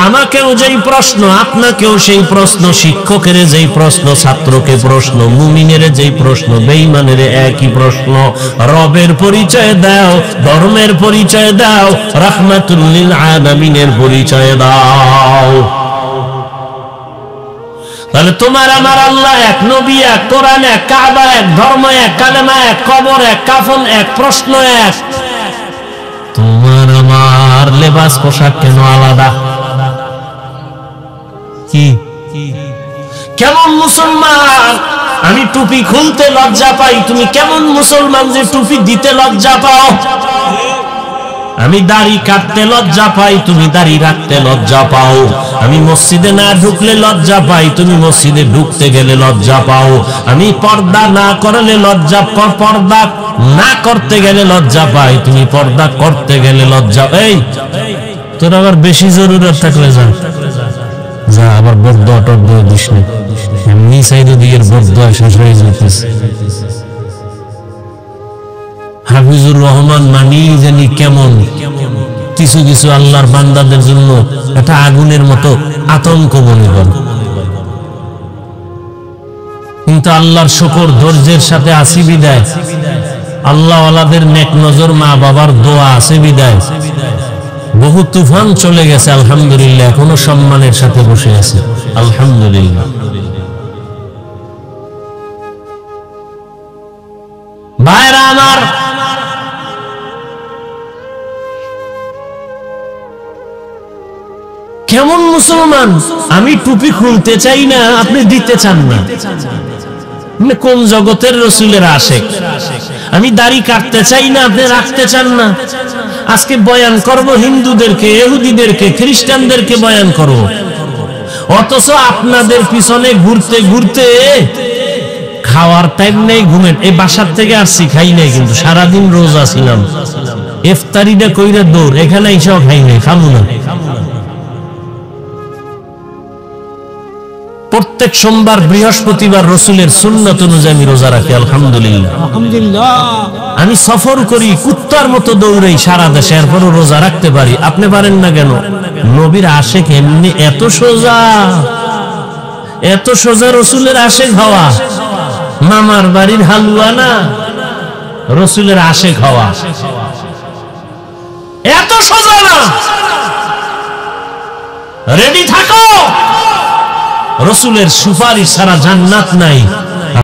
আমাকেও যেই প্রশ্ন, আপনাকেও সেই প্রশ্ন, শিক্ষকের যেই প্রশ্ন, ছাত্রকে প্রশ্ন, মুমিনের যেই প্রশ্ন, বেঈমানের একই প্রশ্ন। রবের পরিচয় দাও, ধর্মের পরিচয় দাও, রাহমাতুল লিল আলামিনের পরিচয় দাও। তাহলে তোমার আমার আল্লাহ এক, নবী এক, কোরআন এক, কাবা এক, ধর্ম এক, কালেমা এক, কবর এক, কাফন এক, প্রশ্ন এক। তোমার আমার লেবাস পোশাক কেন আলাদা? কি কেমন মুসলমান? আমি টুপি খুলতে লজ্জা পাই, তুমি কেমন মুসলমান যে টুপি দিতে লজ্জা পাও? আমি দাড়ি কাটতে লজ্জা পাই, তুমি দাড়ি রাখতে লজ্জা পাও। আমি মসজিদে না ঢুকলে লজ্জা পাই, তুমি মসজিদে ঢুকতে গেলে লজ্জা পাও। আমি পর্দা না করলে লজ্জা, পর্দা না করতে গেলে লজ্জা পাই, তুমি পর্দা করতে গেলে লজ্জা। এই তোর আবার বেশি জরুরত থাকলে যা যা, আবার বদ্ধ অটক দিয়ে দিস না। এমনি চাইলে দিয়ের বদ্ধ শেষ হয়ে যেতেছে। হাফিজুর রহমান মানি জানি কেমন, কিছু কিছু আল্লাহর বান্দাদের জন্য এটা আগুনের মতো আতঙ্ক মনে হয়। কিন্তু আল্লাহর শুকর, ধৈর্যের সাথে আসি বিদায়, আল্লাহ ওয়ালাদের নেক নজর, মা বাবার দোয়া আছে বিদায়। বহু তুফান চলে গেছে আলহামদুলিল্লাহ, এখনো সম্মানের সাথে বসে আছে আলহামদুলিল্লাহ। ভাইরা আমার, কেমন মুসলমান? আমি টুপি খুলতে চাই না, আপনি দিতে চান না। কোন জগতের রসুলের আশেক? আমি দাড়ি কাটতে চাই না, আপনি রাখতে চান না। আজকে বয়ান করব হিন্দুদেরকে, ইহুদিদেরকে, খ্রিস্টানদেরকে বয়ান করব, অথচ আপনাদের পিছনে ঘুরতে ঘুরতে খাওয়ার টাইম নেই, ঘুমের। এই বাসার থেকে আসছি, খাই নাই, কিন্তু সারাদিন রোজা ছিলাম। ইফতারিটা কইরা দৌড়, এখানে এসেও খাই নাই, খাবো না। প্রত্যেক সোমবার, বৃহস্পতিবার রসুলের সুন্নাত অনুযায়ী আমি রোজা রাখি আলহামদুলিল্লাহ। আমি সফর করি, কুত্তার মতো দৌড়াই সারা দেশে, এরপরও রোজা রাখতে পারি। আপনি পারেন না কেন? নবীর আশেক এমনি এত সোজা, এত সোজা রসুলের আশেক হওয়া। মামার বাড়ির হালুয়া না, রসুলের আশেক হওয়া এত সোজা না। রেডি থাকো, রসুলের সুপারিশ ছাড়া জান্নাত নাই।